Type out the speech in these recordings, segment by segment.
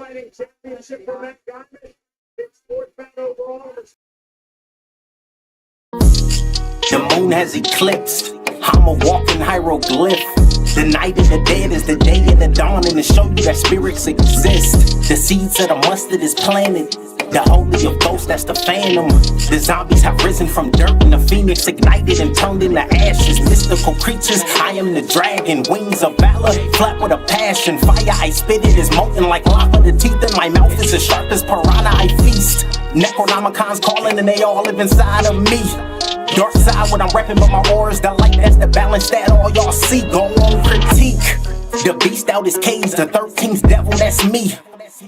fighting championship for Matt Guymon. It's fourth battle overall. The moon has eclipsed. I'm a walking hieroglyph. The night of the dead is the day of the dawn, and to show you that spirits exist. The seeds of the mustard is planted. The holy of ghosts, that's the phantom. The zombies have risen from dirt, and the phoenix ignited and turned into ashes. Mystical creatures, I am the dragon. Wings of valor, flat with a passion. Fire, I spit it is molten like lava. The teeth in my mouth is as sharp as piranha, I feast. Necronomicon's calling and they all live inside of me. Dark side, what I'm repping, but my aura is the light. That's the balance that all y'all see. Go on, critique. The beast out his cage, the 13th devil, that's me.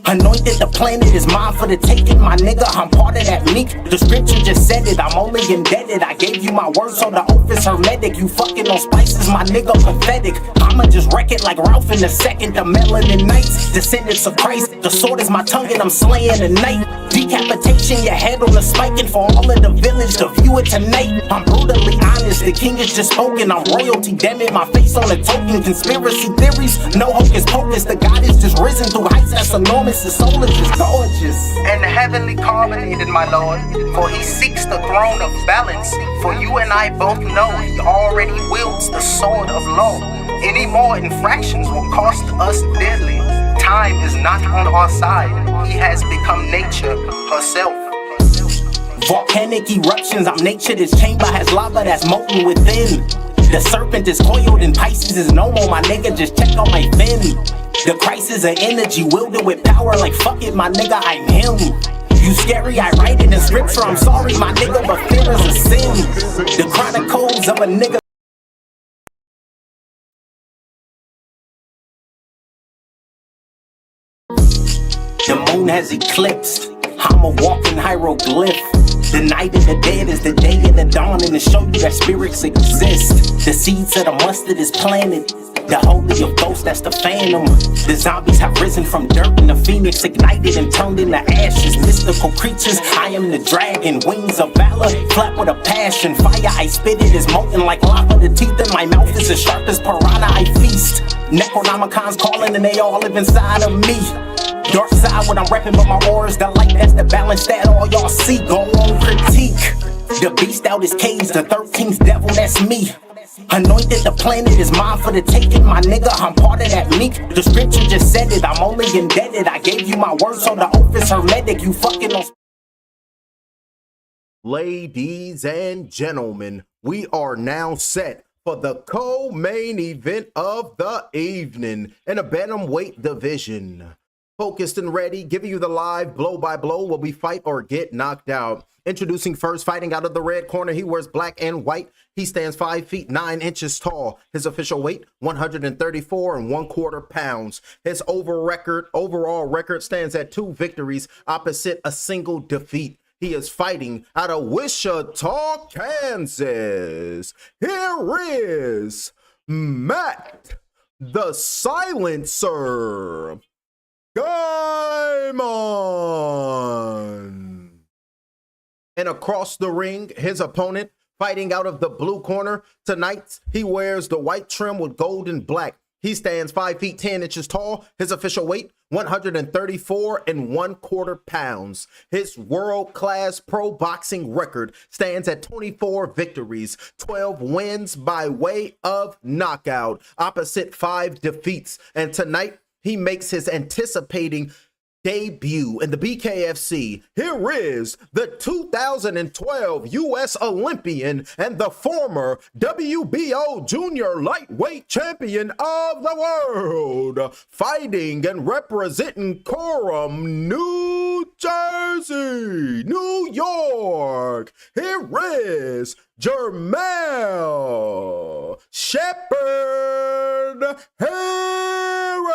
Anointed, the planet is mine for the taking, my nigga, I'm part of that meek. The scripture just said it, I'm only indebted. I gave you my word, so the oath is hermetic. You fucking on spices, my nigga, pathetic. I'ma just wreck it like Ralph in a second. The melanin knights, descendants of Christ. The sword is my tongue and I'm slaying the night. Decapitation, your head on the spike, and for all of the village to view it tonight. I'm brutally honest, the king is just spoken. I'm royalty, damn it, my face on a token. Conspiracy theories, no hocus pocus. The God is just risen through heights that's enormous. The soul is just gorgeous. And the heavenly carbonated, my lord, for he seeks the throne of balance. For you and I both know he already wields the sword of law. Any more infractions will cost us dearly. Time is not on our side. He has become nature herself. Volcanic eruptions, I'm nature. This chamber has lava that's molten within. The serpent is coiled and Pisces is no more, my nigga, just check on my fin. The crisis of energy, wielded with power like fuck it, my nigga, I'm him. You scary, I write it in scripture, I'm sorry, my nigga, but fear is a sin. The chronicles of a nigga. The moon has eclipsed. I'm a walking hieroglyph. The night of the dead is the day of the dawn, and to show you that spirits exist. The seeds of the mustard is planted. The holy of ghosts, that's the phantom. The zombies have risen from dirt, and the phoenix ignited and turned into ashes. Mystical creatures, I am the dragon. Wings of valor, flat with a passion. Fire, I spit it is molten like lava. The teeth in my mouth is as sharp as piranha, I feast. Necronomicon's calling and they all live inside of me. Dark side, what I'm repping, but my aura is the light. That's the balance that all y'all see. Go on, critique. The beast out his cage, the 13th devil, that's me. Anointed, the planet is mine for the taking, my nigga, I'm part of that meek. The scripture just said it, I'm only indebted. I gave you my word, so the oath is hermetic. You fucking on. Ladies and gentlemen, we are now set for the co-main event of the evening in a bantamweight division. Focused and ready, giving you the live blow-by-blow where we fight or get knocked out. Introducing first, fighting out of the red corner, he wears black and white. He stands 5 feet 9 inches tall. His official weight, 134 1/4 pounds. His overall record stands at 2 victories, opposite a single defeat. He is fighting out of Wichita, Kansas. Here is Matt the Silencer Guymon. And across the ring, his opponent, fighting out of the blue corner. Tonight, he wears the white trim with gold and black. He stands 5 feet 10 inches tall. His official weight, 134 1/4 pounds. His world-class pro boxing record stands at 24 victories, 12 wins by way of knockout, opposite 5 defeats. And tonight, he makes his anticipating debut in the BKFC. Here is the 2012 U.S. Olympian and the former WBO junior lightweight champion of the world, fighting and representing Coram, New Jersey, New York. Here is Jamel Shepherd Herring.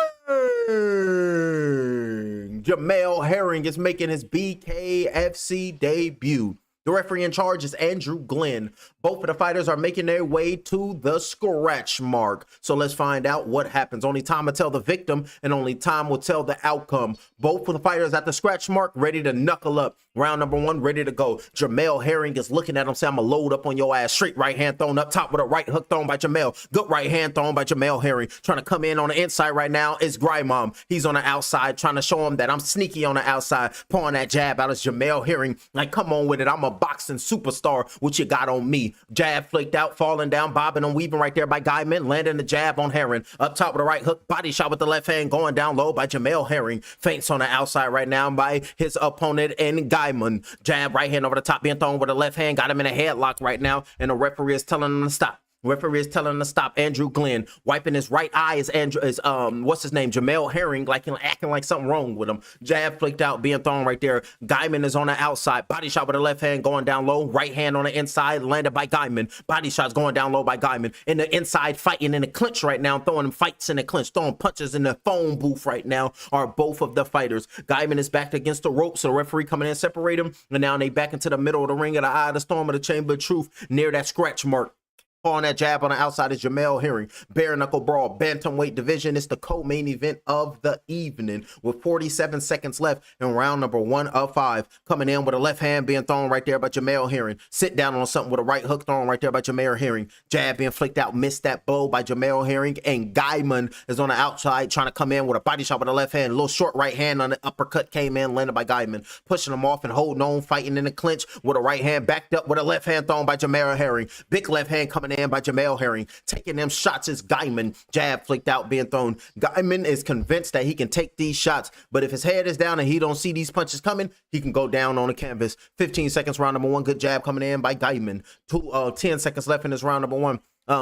Jamel Herring is making his BKFC debut. The referee in charge is Andrew Glenn. Both of the fighters are making their way to the scratch mark. So let's find out what happens. Only time will tell the victim, and only time will tell the outcome. Both of the fighters at the scratch mark, ready to knuckle up. Round number one, ready to go. Jamel Herring is looking at him, saying, I'm going to load up on your ass. Straight right hand thrown up top with a right hook thrown by Jamel. Good right hand thrown by Jamel Herring. Trying to come in on the inside right now is Guymon. He's on the outside, trying to show him that I'm sneaky on the outside. Pouring that jab out of Jamel Herring. Like, come on with it. I'm a boxing superstar. What you got on me? Jab flicked out, falling down, bobbing and weaving right there by Guymon. Landing the jab on Herring. Up top with a right hook. Body shot with the left hand going down low by Jamel Herring. Feints on the outside right now by his opponent and Guymon. Jab right hand over the top being thrown with the left hand. Got him in a headlock right now. And the referee is telling him to stop. Referee is telling him to stop. Andrew Glenn wiping his right eye is what's his name? Jamel Herring, like acting like something wrong with him. Jab flicked out, being thrown right there. Guymon is on the outside. Body shot with the left hand going down low. Right hand on the inside, landed by Guymon. Body shots going down low by Guymon. In the inside, fighting in the clinch right now, throwing fights in the clinch, throwing punches in the phone booth right now are both of the fighters. Guymon is back against the rope, so the referee coming in separate him, and now they back into the middle of the ring, at the eye of the storm of the chamber of truth, near that scratch mark. On that jab on the outside is Jamel Herring. Bare knuckle brawl, bantamweight division. It's the co-main event of the evening with 47 seconds left in round number 1 of 5. Coming in with a left hand being thrown right there by Jamel Herring. Sit down on something with a right hook thrown right there by Jamel Herring. Jab being flicked out, missed that blow by Jamel Herring. And Guymon is on the outside trying to come in with a body shot with a left hand. A little short right hand on the uppercut came in, landed by Guymon. Pushing him off and holding on, fighting in the clinch with a right hand backed up with a left hand thrown by Jamel Herring. Big left hand coming in by Jamel Herring. Taking them shots is Guymon. Jab flicked out, being thrown. Guymon is convinced that he can take these shots, but if his head is down and he don't see these punches coming, he can go down on the canvas. 15 seconds, round number 1. Good jab coming in by Guymon. 10 seconds left in this round number 1.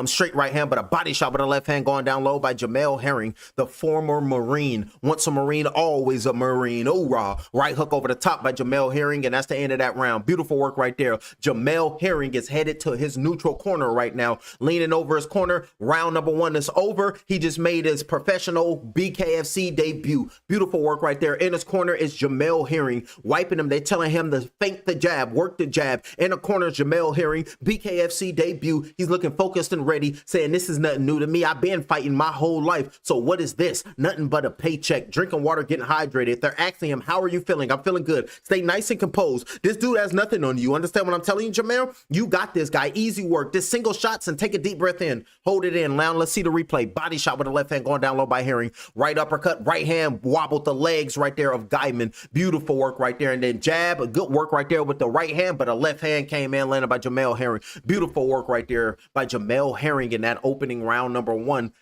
Straight right hand, but a body shot with a left hand going down low by Jamel Herring, the former Marine. Once a Marine, always a Marine. Hoorah. Right hook over the top by Jamel Herring, and that's the end of that round. Beautiful work right there. Jamel Herring is headed to his neutral corner right now, leaning over his corner. Round number 1 is over. He just made his professional BKFC debut. Beautiful work right there. In his corner is Jamel Herring, wiping him. They're telling him to feint the jab, work the jab. In the corner is Jamel Herring, BKFC debut. He's looking focused and ready, saying this is nothing new to me. I've been fighting my whole life. So what is this? Nothing but a paycheck. Drinking water, getting hydrated. They're asking him, how are you feeling? I'm feeling good. Stay nice and composed. This dude has nothing on you. Understand what I'm telling you, Jamel? You got this, guy. Easy work. This single shots and take a deep breath in. Hold it in. Now let's see the replay. Body shot with the left hand going down low by Herring. Right uppercut. Right hand wobbled the legs right there of Guymon. Beautiful work right there. And then jab. A good work right there with the right hand, but a left hand came in, landed by Jamel Herring. Beautiful work right there by Jamel Herring in that opening round number 1.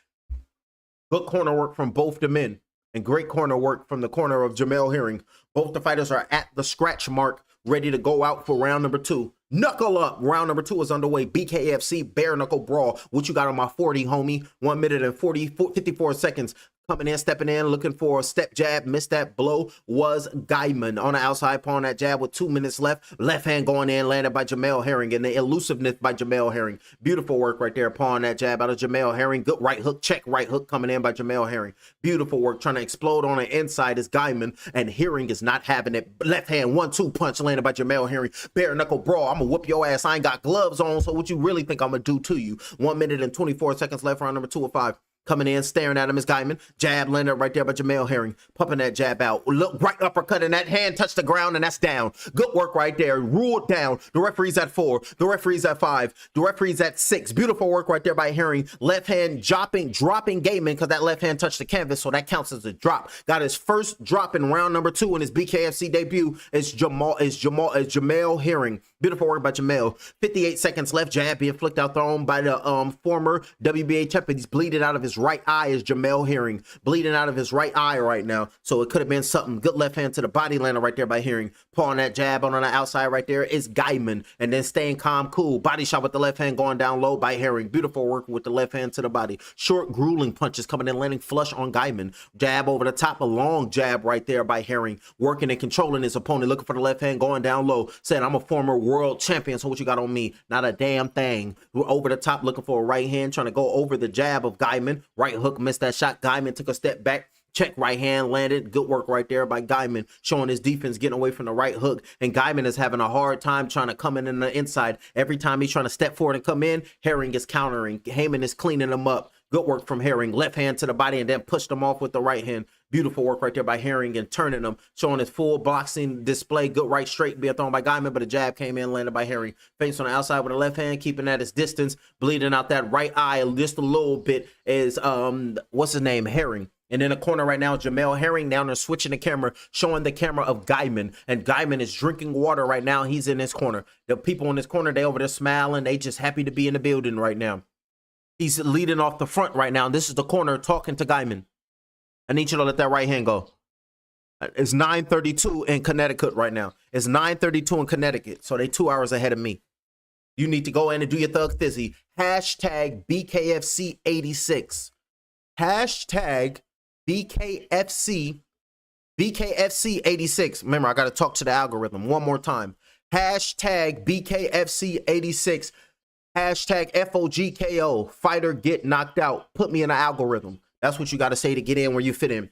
Good corner work from both the men, and great corner work from the corner of Jamel Herring. Both the fighters are at the scratch mark, ready to go out for round number 2. Knuckle up. Round number 2 is underway. BKFC bare knuckle brawl. What you got on my 40, homie? 1 minute and 54 seconds. Coming in, stepping in, looking for a step jab. Missed that blow was Guymon on the outside, pawing that jab with 2 minutes left. Left hand going in, landed by Jamel Herring, and the elusiveness by Jamel Herring. Beautiful work right there, pawing that jab out of Jamel Herring. Good right hook, check right hook coming in by Jamel Herring. Beautiful work, trying to explode on the inside is Guymon, and Herring is not having it. Left hand 1-2 punch landed by Jamel Herring. Bare knuckle brawl. I'm gonna whoop your ass. I ain't got gloves on, so what you really think I'm gonna do to you? 1 minute and 24 seconds left, round number 2 of 5. Coming in, staring at him is Guymon. Jab landed right there by Jamel Herring. Pumping that jab out. Look, right uppercut, and that hand touched the ground, and that's down. Good work right there. Ruled down. The referee's at 4. The referee's at 5. The referee's at 6. Beautiful work right there by Herring. Left hand dropping Guymon because that left hand touched the canvas, so that counts as a drop. Got his first drop in round number 2 in his BKFC debut. It's Jamel Herring. Beautiful work by Jamel. 58 seconds left. Jab being flicked out, thrown by the former WBA champion. He's bleeding out of his right eye is Jamel Herring. Bleeding out of his right eye right now. So it could have been something. Good left hand to the body lander right there by Herring. Pulling that jab on the outside right there is Guymon. And then staying calm, cool. Body shot with the left hand going down low by Herring. Beautiful work with the left hand to the body. Short, grueling punches coming in, landing flush on Guymon. Jab over the top. A long jab right there by Herring. Working and controlling his opponent. Looking for the left hand going down low. Saying, I'm a former world champion, so what you got on me? Not a damn thing. We're over the top looking for a right hand. Trying to go over the jab of Guymon. Right hook, missed that shot. Guymon took a step back. Check right hand landed. Good work right there by Guymon, showing his defense, getting away from the right hook. And Guymon is having a hard time trying to come in the inside. Every time he's trying to step forward and come in, Herring is countering. Heyman is cleaning him up. Good work from Herring. Left hand to the body and then pushed him off with the right hand. Beautiful work right there by Herring and turning him, showing his full boxing display. Good right straight, be a thrown by Guymon, but a jab came in, landed by Herring. Face on the outside with the left hand, keeping at his distance, bleeding out that right eye just a little bit is, what's his name, Herring. And in the corner right now, Jamel Herring down there switching the camera, showing the camera of Guymon. And Guymon is drinking water right now. He's in his corner. The people in his corner, they over there smiling. They just happy to be in the building right now. He's leading off the front right now. This is the corner talking to Guymon. I need you to let that right hand go. It's 9:32 in Connecticut right now. It's 9:32 in Connecticut. So they 2 hours ahead of me. You need to go in and do your thug thizzy. Hashtag BKFC 86. Hashtag BKFC 86. Remember, I got to talk to the algorithm one more time. Hashtag BKFC 86. Hashtag FOGKO. Fighter get knocked out. Put me in the algorithm. That's what you got to say to get in where you fit in.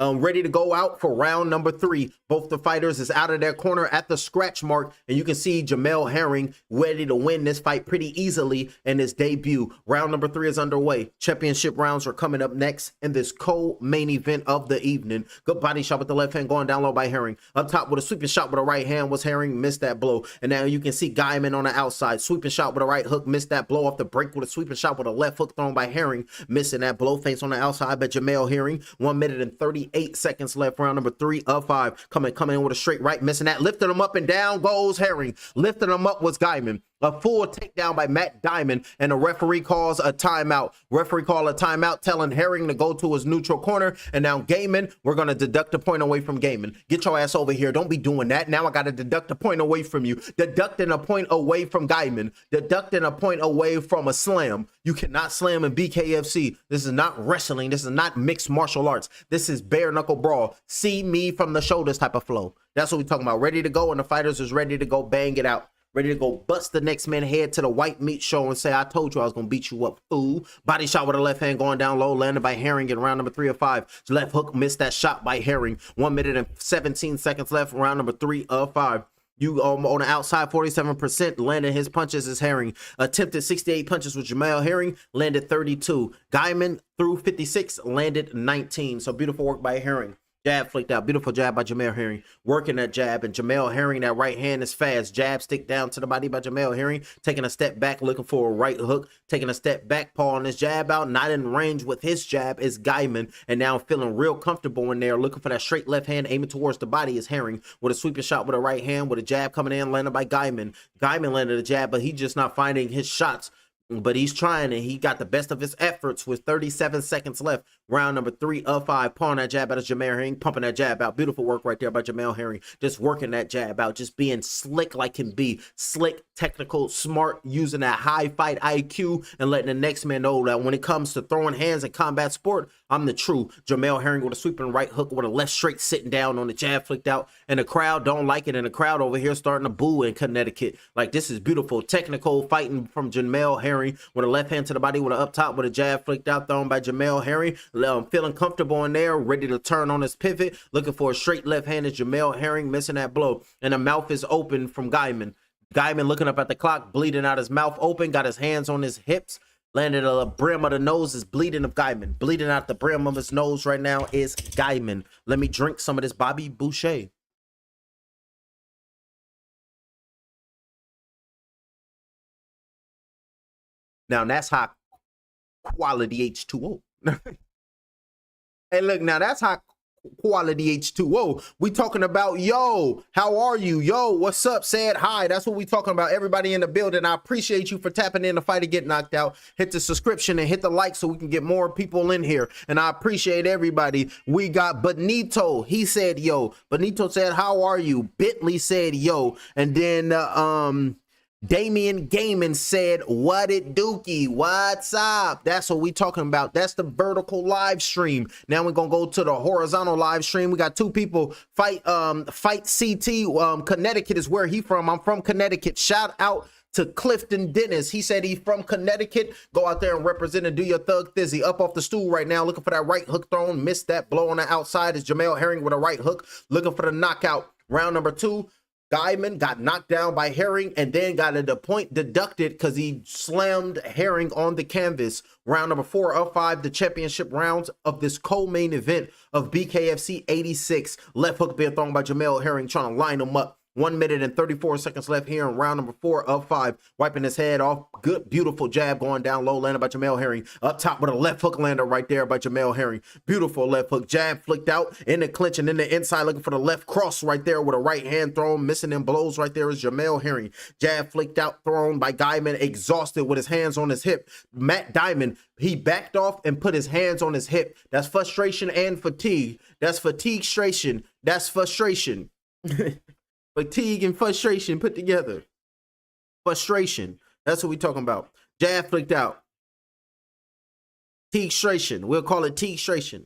Ready to go out for round number 3. Both the fighters is out of their corner at the scratch mark, and you can see Jamel Herring ready to win this fight pretty easily in his debut. Round number 3 is underway. Championship rounds are coming up next in this co-main event of the evening. Good body shot with the left hand going down low by Herring. Up top with a sweeping shot with a right hand was Herring, missed that blow. And now you can see Guymon on the outside. Sweeping shot with a right hook, missed that blow off the break with a sweeping shot with a left hook thrown by Herring, missing that blow. Face on the outside by Jamel Herring. 1 minute and 38 seconds left. Round number 3 of 5. Coming in with a straight right, missing that. Lifting him up and down goes Herring. Lifting him up was Guymon. A full takedown by Matt Diamond, and the referee calls a timeout. Referee call a timeout, telling Herring to go to his neutral corner. And now Guymon, we're going to deduct a point away from Guymon. Get your ass over here. Don't be doing that. Now I got to deduct a point away from you. Deducting a point away from Guymon. Deducting a point away from a slam. You cannot slam in BKFC. This is not wrestling. This is not mixed martial arts. This is bare knuckle brawl. See me from the shoulders type of flow. That's what we're talking about. Ready to go, and the fighters is ready to go bang it out. Ready to go bust the next man head to the white meat show and say, I told you I was going to beat you up, fool. Body shot with a left hand going down low, landed by Herring in round number 3 of 5. Left hook missed that shot by Herring. 1 minute and 17 seconds left, round number 3 of 5. You on the outside, 47%, landed his punches as Herring. Attempted 68 punches with Jamel Herring, landed 32. Guymon threw 56, landed 19. So beautiful work by Herring. Jab flicked out. Beautiful jab by Jamel Herring. Working that jab. And Jamel Herring, that right hand is fast. Jab stick down to the body by Jamel Herring. Taking a step back, looking for a right hook. Taking a step back, paw on his jab out. Not in range with his jab is Guymon. And now feeling real comfortable in there. Looking for that straight left hand aiming towards the body is Herring. With a sweeping shot with a right hand. With a jab coming in, landed by Guymon. Guymon landed a jab, but he's just not finding his shots. But he's trying, and he got the best of his efforts with 37 seconds left. Round number 3 of 5. Pawing that jab out of Jamel Herring, pumping that jab out. Beautiful work right there by Jamel Herring. Just working that jab out, just being slick like can be. Slick, technical, smart, using that high fight IQ and letting the next man know that when it comes to throwing hands in combat sport, I'm the true Jamel Herring with a sweeping right hook with a left straight sitting down on the jab flicked out. And the crowd don't like it, and the crowd over here starting to boo in Connecticut. Like, this is beautiful. Technical fighting from Jamel Herring with a left hand to the body with an up top with a jab flicked out thrown by Jamel Herring. Feeling comfortable in there, ready to turn on his pivot. Looking for a straight left hand is Jamel Herring, missing that blow. And the mouth is open from Guymon. Guymon looking up at the clock, bleeding out, his mouth open, got his hands on his hips. Landed at the brim of the nose is bleeding of Guymon. Bleeding out the brim of his nose right now is Guymon. Let me drink some of this Bobby Boucher. Now that's high quality H2O. Hey, look, now that's high quality H2O. We talking about, yo, how are you? Yo, what's up? Said hi. That's what we talking about. Everybody in the building. I appreciate you for tapping in to fight to get knocked out. Hit the subscription and hit the like so we can get more people in here. And I appreciate everybody. We got Benito. He said, yo. Benito said, how are you? Bitley said, yo. And then, Damian Guymon said, what it dookie? What's up? That's what we talking about. That's the vertical live stream. Now we're gonna go to the horizontal live stream. We got 2 people fight CT. Connecticut is where he from. I'm from Connecticut. Shout out to Clifton Dennis. He said he's from Connecticut. Go out there and represent and do your thug thizzy. Up off the stool right now, looking for that right hook thrown. Missed that blow on the outside is Jamel Herring with a right hook, looking for the knockout. Round number 2. Guymon got knocked down by Herring and then got a point deducted because he slammed Herring on the canvas. Round number 4 of 5, the championship rounds of this co-main event of BKFC 86. Left hook being thrown by Jamel Herring, trying to line him up. 1 minute and 34 seconds left here in round number 4 of 5. Wiping his head off. Good, beautiful jab going down low, landed by Jamel Herring. Up top with a left hook lander right there by Jamel Herring. Beautiful left hook. Jab flicked out in the clinch and in the inside, looking for the left cross right there with a right hand thrown. Missing them blows right there is Jamel Herring. Jab flicked out, thrown by Guymon, exhausted with his hands on his hip. Matt Diamond, he backed off and put his hands on his hip. That's frustration and fatigue. That's fatigue-stration. That's frustration. Fatigue and frustration put together. Frustration. That's what we talking about. Jab flicked out. Fatigue-stration. We'll call it fatigue-stration.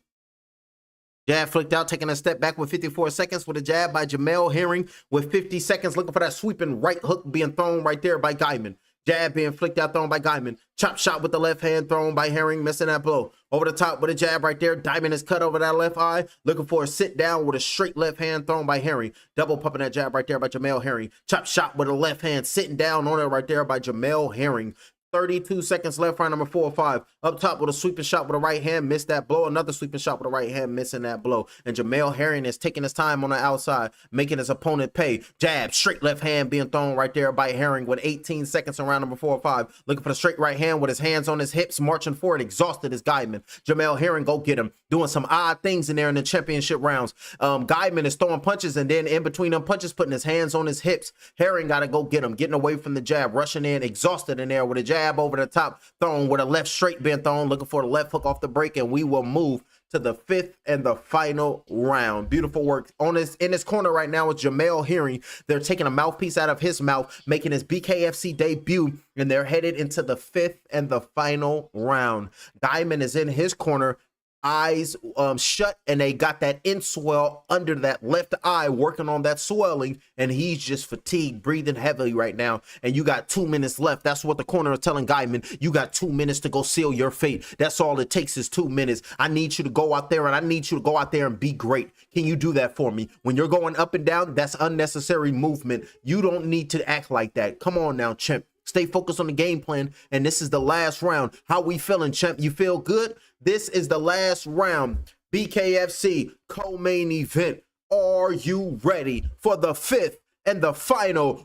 Jab flicked out, taking a step back with 54 seconds with a jab by Jamel Herring with 50 seconds, looking for that sweeping right hook being thrown right there by Guymon. Jab being flicked out, thrown by Guymon. Chop shot with the left hand thrown by Herring, missing that blow. Over the top with a jab right there. Diamond is cut over that left eye, looking for a sit down with a straight left hand thrown by Herring. Double pumping that jab right there by Jamel Herring. Chop shot with a left hand, sitting down on it right there by Jamel Herring. 32 seconds left, round number 4 or 5. Up top with a sweeping shot with a right hand, missed that blow. Another sweeping shot with a right hand, missing that blow. And Jamel Herring is taking his time on the outside, making his opponent pay. Jab, straight left hand being thrown right there by Herring with 18 seconds in round number 4 or 5. Looking for the straight right hand with his hands on his hips, marching forward, exhausted as Guymon. Jamel Herring, go get him. Doing some odd things in there in the championship rounds. Guymon is throwing punches, and then in between them punches, putting his hands on his hips. Herring got to go get him, getting away from the jab, rushing in, exhausted in there with a jab over the top, thrown with a left straight being thrown, looking for the left hook off the break, and we will move to the 5th and the final round. Beautiful work on this. In this corner right now is Jamel Herring. They're taking a mouthpiece out of his mouth, making his BKFC debut, and they're headed into the 5th and the final round. Guymon is in his corner, eyes shut, and they got that inswell under that left eye, working on that swelling, and he's just fatigued, breathing heavily right now. And you got 2 minutes left. That's what the corner is telling Guymon. You got 2 minutes to go seal your fate. That's all it takes is 2 minutes. I need you to go out there, and I need you to go out there and be great. Can you do that for me? When you're going up and down, that's unnecessary movement. You don't need to act like that. Come on now, champ. Stay focused on the game plan, and this is the last round. How we feeling, champ? You feel good? This is the last round. BKFC co-main event. Are you ready for the 5th and the final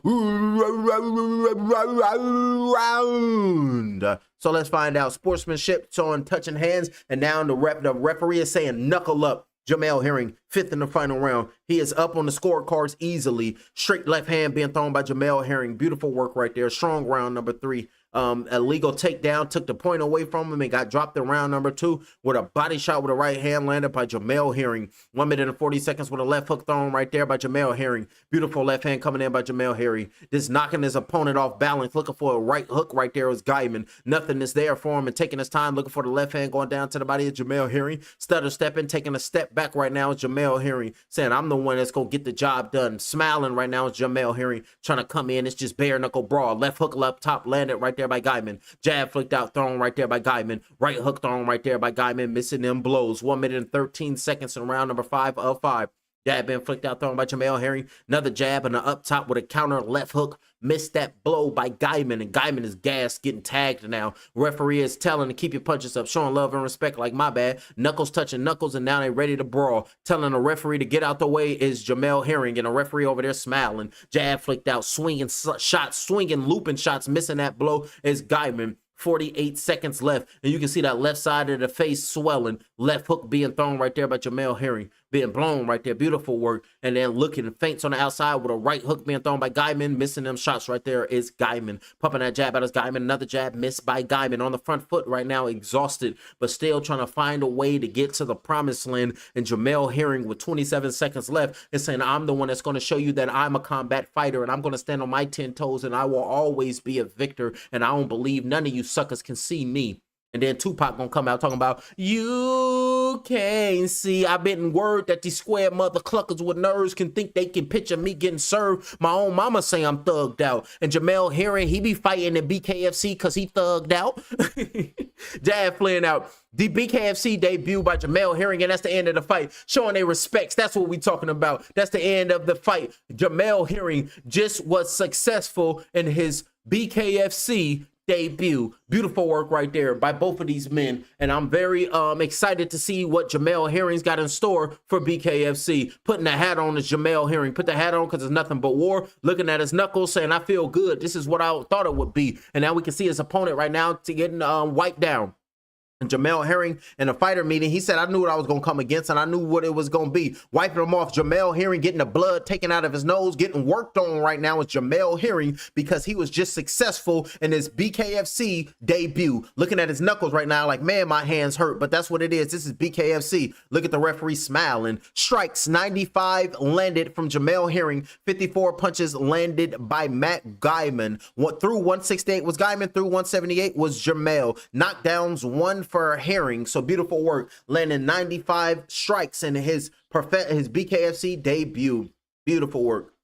round? So let's find out. Sportsmanship, showing touching hands, and now the referee is saying knuckle up. Jamel Herring, 5th in the final round. He is up on the scorecards easily. Straight left hand being thrown by Jamel Herring. Beautiful work right there. Strong round number 3. A legal takedown, took the point away from him and got dropped in round number 2 with a body shot with a right hand landed by Jamel Herring. 1 minute and 40 seconds with a left hook thrown right there by Jamel Herring. Beautiful left hand coming in by Jamel Herring. Just knocking his opponent off balance, looking for a right hook right there was Guymon. Nothing is there for him, and taking his time, looking for the left hand going down to the body of Jamel Herring. Stutter stepping, taking a step back right now is Jamel Herring, saying, I'm the one that's going to get the job done. Smiling right now is Jamel Herring, trying to come in. It's just bare knuckle brawl. Left hook up top, landed right there by Guymon. Jab flicked out, thrown right there by Guymon. Right hook thrown right there by Guymon, missing them blows. 1 minute and 13 seconds in round number 5 of 5. Jab being flicked out, thrown by Jamel Herring. Another jab and an up top with a counter left hook. Missed that blow by Guymon, and Guymon is gassed, getting tagged now. Referee is telling to keep your punches up, showing love and respect like my bad. Knuckles touching knuckles, and now they ready to brawl. Telling the referee to get out the way is Jamel Herring, and a referee over there smiling. Jab flicked out, swinging shots, swinging, looping shots, missing that blow is Guymon. 48 seconds left, and you can see that left side of the face swelling. Left hook being thrown right there by Jamel Herring, being blown right there. Beautiful work. And then looking feints on the outside with a right hook being thrown by Guymon. Missing them shots right there is Guymon. Pumping that jab out as Guymon. Another jab missed by Guymon on the front foot right now, exhausted, but still trying to find a way to get to the promised land. And Jamel Herring with 27 seconds left is saying, I'm the one that's going to show you that I'm a combat fighter, and I'm going to stand on my 10 toes, and I will always be a victor, and I don't believe none of you suckers can see me. And then Tupac gonna come out talking about you You can't see. I've been word that these square mother cluckers with nerves can think they can picture me getting served. My own mama say I'm thugged out. And Jamel Herring, he be fighting in BKFC because he thugged out. Jab Flynn out. The BKFC debut by Jamel Herring, and that's the end of the fight. Showing their respects. That's what we talking about. That's the end of the fight. Jamel Herring just was successful in his BKFC debut. Beautiful work right there by both of these men, and I'm very excited to see what Jamel Herring's got in store for BKFC. Putting the hat on is Jamel Herring. Put the hat on because it's nothing but war. Looking at his knuckles, saying I feel good. This is what I thought it would be. And now we can see his opponent right now to getting wiped down. And Jamel Herring in a fighter meeting, he said, I knew what I was going to come against, and I knew what it was going to be. Wiping him off. Jamel Herring getting the blood taken out of his nose, getting worked on right now is Jamel Herring because he was just successful in his BKFC debut. Looking at his knuckles right now like, man, my hands hurt, but that's what it is. This is BKFC. Look at the referee smiling. Strikes 95 landed from Jamel Herring. 54 punches landed by Matt Guymon. Through 168 was Guymon. Through 178 was Jamel. Knockdowns 1 for Herring. So beautiful work, landing 95 strikes in his BKFC debut. Beautiful work.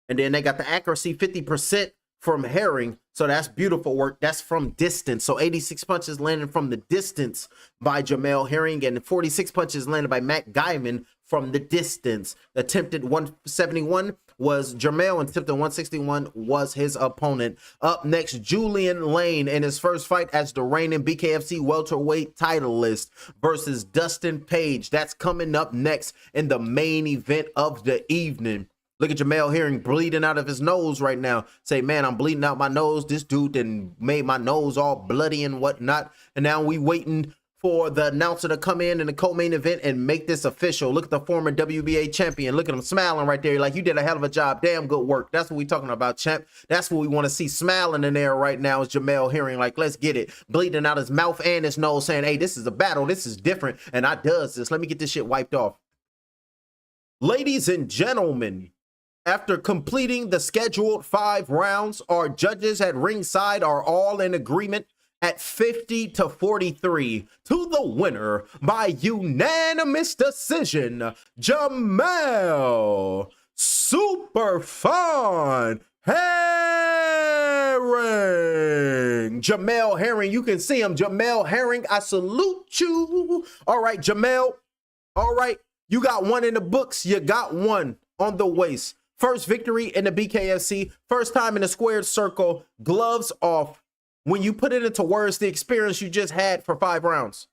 And then they got the accuracy 50% from Herring. So that's beautiful work. That's from distance. So 86 punches landed from the distance by Jamel Herring, and 46 punches landed by Matt Guymon from the distance. Attempted 171 was Jamel, and attempted 161 was his opponent. Up next, Julian Lane in his first fight as the reigning BKFC welterweight titleist versus Dustin Page. That's coming up next in the main event of the evening. Look at Jamel Herring bleeding out of his nose right now. Say, man, I'm bleeding out my nose. This dude then made my nose all bloody and whatnot. And now we waiting for the announcer to come in the co-main event and make this official. Look at the former WBA champion. Look at him smiling right there. Like, you did a hell of a job. Damn good work. That's what we talking about, champ. That's what we want to see smiling in there right now is Jamel Herring. Like, let's get it. Bleeding out his mouth and his nose saying, hey, this is a battle. This is different. And I does this. Let me get this shit wiped off. Ladies and gentlemen, after completing the scheduled 5 rounds, our judges at ringside are all in agreement at 50-43 to the winner by unanimous decision, Jamel Super Fun Herring. Jamel Herring, you can see him. Jamel Herring, I salute you. All right, Jamel. All right, you got one in the books. You got one on the waist. First victory in the BKFC, first time in the squared circle, gloves off. When you put it into words, the experience you just had for 5 rounds,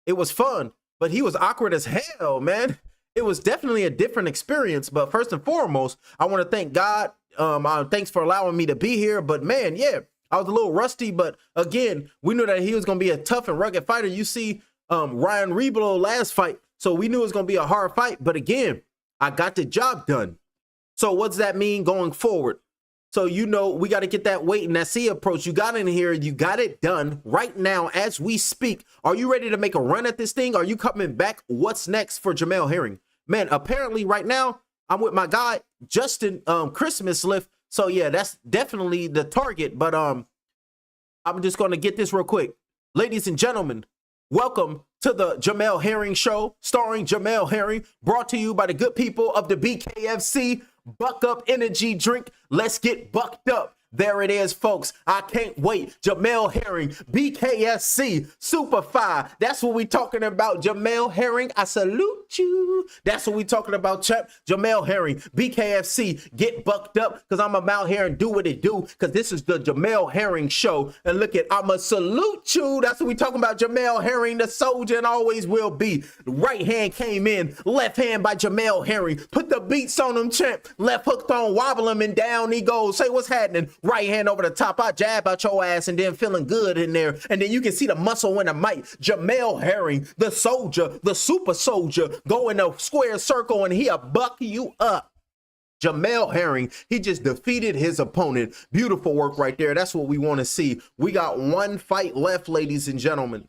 it was fun, but he was awkward as hell, man. It was definitely a different experience, but first and foremost, I want to thank God. Thanks for allowing me to be here, but man, yeah, I was a little rusty, but again, we knew that he was going to be a tough and rugged fighter. You see Ryan Rebelo last fight, so we knew it was going to be a hard fight, but again, I got the job done. So what does that mean going forward? So, you know, we got to get that weight and that C approach. You got in here. You got it done right now as we speak. Are you ready to make a run at this thing? Are you coming back? What's next for Jamel Herring? Man, apparently right now I'm with my guy, Justin Christmas Lift. So, yeah, that's definitely the target. But I'm just going to get this real quick. Ladies and gentlemen, welcome to the Jamel Herring Show, starring Jamel Herring, brought to you by the good people of the BKFC. Buck Up Energy Drink. Let's get bucked up. There it is, folks. I can't wait. Jamel Herring, BKFC, Super 5. That's what we talking about, Jamel Herring. I salute you. That's what we talking about, champ. Jamel Herring, BKFC, get bucked up because I'm about here and do what it do because this is the Jamel Herring Show. And look at, I'ma salute you. That's what we talking about, Jamel Herring, the soldier and always will be. Right hand came in, left hand by Jamel Herring. Put the beats on him, champ. Left hooked on, wobble him, and down he goes. Say what's happening. Right hand over the top, I jab out your ass and then feeling good in there. And then you can see the muscle in the mic. Jamel Herring, the soldier, the super soldier, go in a square circle and he'll buck you up. Jamel Herring, he just defeated his opponent. Beautiful work right there. That's what we want to see. We got one fight left, ladies and gentlemen.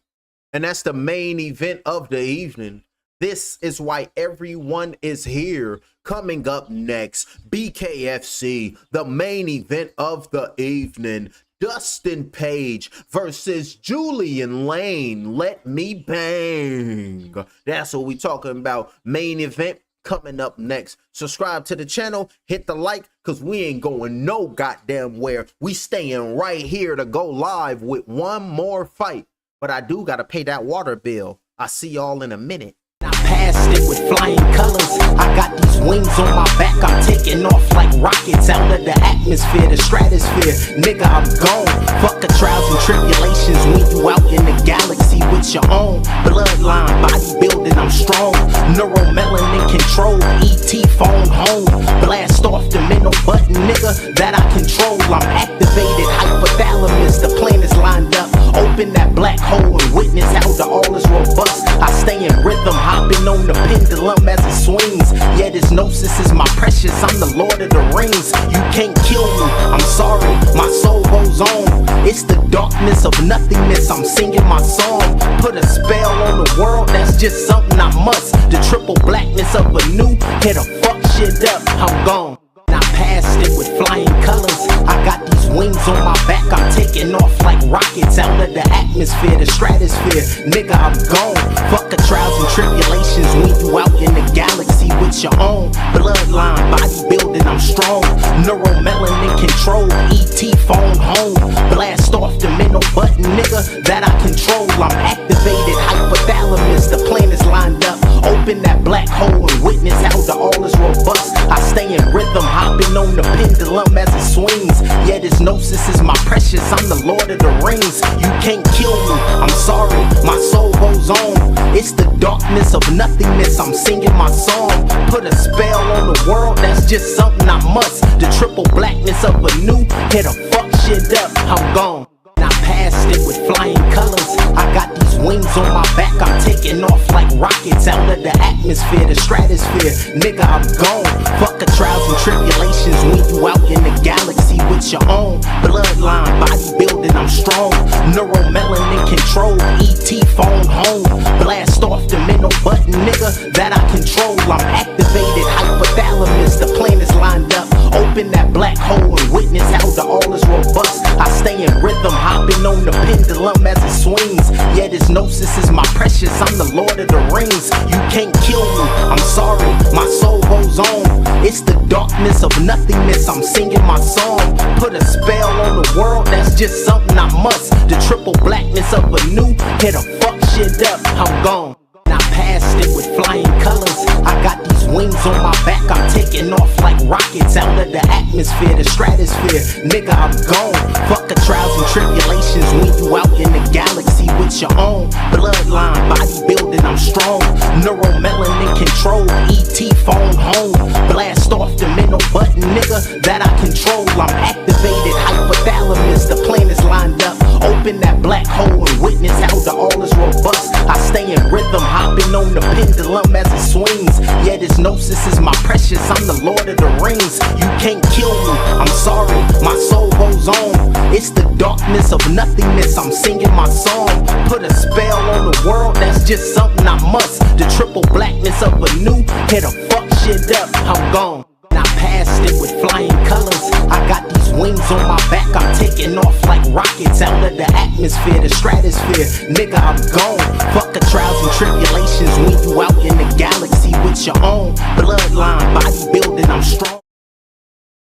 And that's the main event of the evening. This is why everyone is here. Coming up next, BKFC, the main event of the evening. Dustin Page versus Julian Lane. Let me bang. That's what we talking about. Main event coming up next. Subscribe to the channel, hit the like, because we ain't going no goddamn where. We staying right here to go live with one more fight. But I do got to pay that water bill. I'll see y'all in a minute. I passed it with flying colors. I got these wings on my back. I'm taking off like rockets out of the atmosphere, the stratosphere. Nigga, I'm gone. Fuck the trials and tribulations when you out in the galaxy with your own bloodline, bodybuilding. I'm strong. Neuromelanin control. ET phone home. Blast off the middle button, nigga, that I control. I'm activated. Hypothalamus. The planets lined up. Open that black hole and witness how the all is robust. I stay in rhythm, hopping on the pendulum as it swings. Yeah, this gnosis is my precious. I'm the Lord of the Rings. You can't kill me. I'm sorry, my soul goes on. It's the darkness of nothingness. I'm singing my song. Put a spell on the world. That's just something I must. The triple blackness of a new. Hit a fuck shit up. I'm gone. I passed it with flying colors. I got these wings on my back. I'm taking off like rockets out of the atmosphere, the stratosphere. Nigga, I'm gone. Fuck the trials and tribulations when you out in the galaxy with your own bloodline, bodybuilding. I'm strong. Neuromelanin control. ET phone home. Blast off the middle button, nigga, that I control. I'm activated. Hypothalamus. The planets lined up. Open that black hole and witness how the all is robust. I stay in rhythm, hopping on the pendulum as it swings. Yeah, this gnosis is my precious. I'm the Lord of the Rings. You can't kill me. I'm sorry, my soul goes on. It's the darkness of nothingness. I'm singing my song. Put a spell on the world. That's just something I must. The triple blackness of a new. Hit a fuck shit up. I'm gone. I passed it with flying colors. I got these wings on my back. I'm taking off like rockets out of the atmosphere, the stratosphere. Nigga, I'm gone. Fuck the trials and tribulations when you out in the galaxy with your own bloodline, bodybuilding. I'm strong. Neuromelanin control. ET phone home. Blast off the middle button, nigga, that I control. I'm activated. Hypothalamus. The planets lined up. Open that black hole and witness how the all is robust. I stay in rhythm, hopping on the pendulum as it swings. Yeah, this gnosis is my precious. I'm the Lord of the Rings. You can't kill me. I'm sorry, my soul goes on. It's the darkness of nothingness. I'm singing my song. Put a spell on the world. That's just something I must. The triple blackness of a new. Hit a fuck shit up. I'm gone. I passed it with flying colors. I got these wings on my back. I'm taking off like rockets out of the atmosphere, the stratosphere. Nigga, I'm gone. Fuck the trials and tribulations when you out in the galaxy with your own bloodline, bodybuilding. I'm strong. Neuromelanin control. ET phone home. Blast off the middle button, nigga, that I control. I'm activated. Hypothalamus. The planets lined up. Open that black hole and witness how the all is robust. I stay in rhythm, hopping on the pendulum as it swings. Yeah, this gnosis is my precious. I'm the Lord of the Rings. You can't kill me. I'm sorry, my soul goes on. It's the darkness of nothingness. I'm singing my song. Put a spell on the world. That's just something I must. The triple blackness of a new. Hit a fuck shit up. I'm gone. I passed it with flying colors. I got these wings on my back. I'm taking off like rockets out of the atmosphere, the stratosphere. Nigga, I'm gone. Fuck the trials and tribulations when you out in the galaxy with your own bloodline, bodybuilding. I'm strong.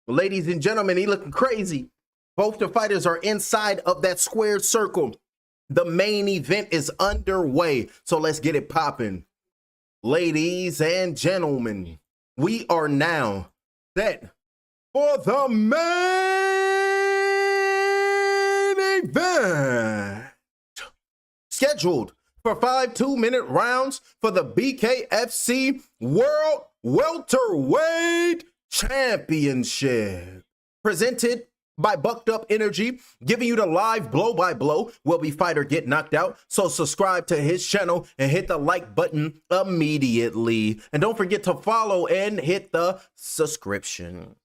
Ladies and gentlemen, he looking crazy. Both the fighters are inside of that squared circle. The main event is underway. So let's get it popping. Ladies and gentlemen, we are now set for the main event. Scheduled for 5 2-minute rounds for the BKFC World Welterweight Championship. Presented by Bucked Up Energy, giving you the live blow-by-blow. Will be fighter get knocked out? So subscribe to his channel and hit the like button immediately. And don't forget to follow and hit the subscription.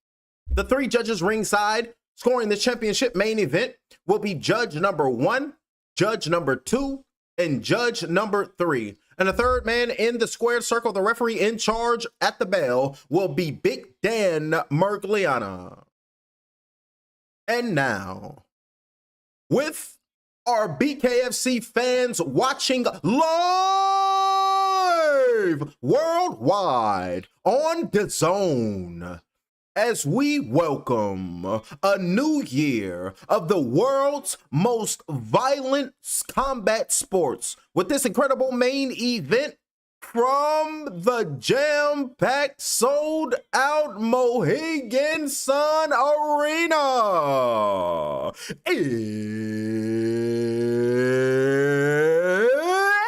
The 3 judges ringside scoring the championship main event will be judge number 1, judge number 2, and judge number 3. And the third man in the squared circle, the referee in charge at the bell, will be Big Dan Mergliana. And now, with our BKFC fans watching live worldwide on the Zone, as we welcome a new year of the world's most violent combat sports with this incredible main event from the jam-packed, sold-out Mohegan Sun Arena.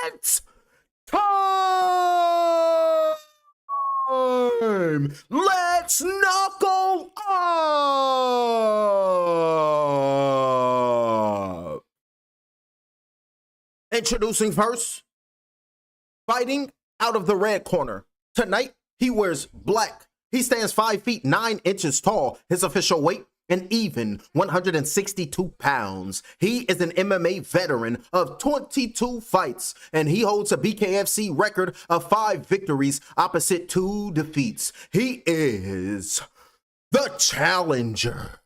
It's time! Let's knuckle up! Introducing first, fighting out of the red corner. Tonight, he wears black. He stands 5 feet 9 inches tall. His official weight, an even 162 pounds. He is an MMA veteran of 22 fights, and he holds a BKFC record of 5 victories opposite 2 defeats. He is the challenger.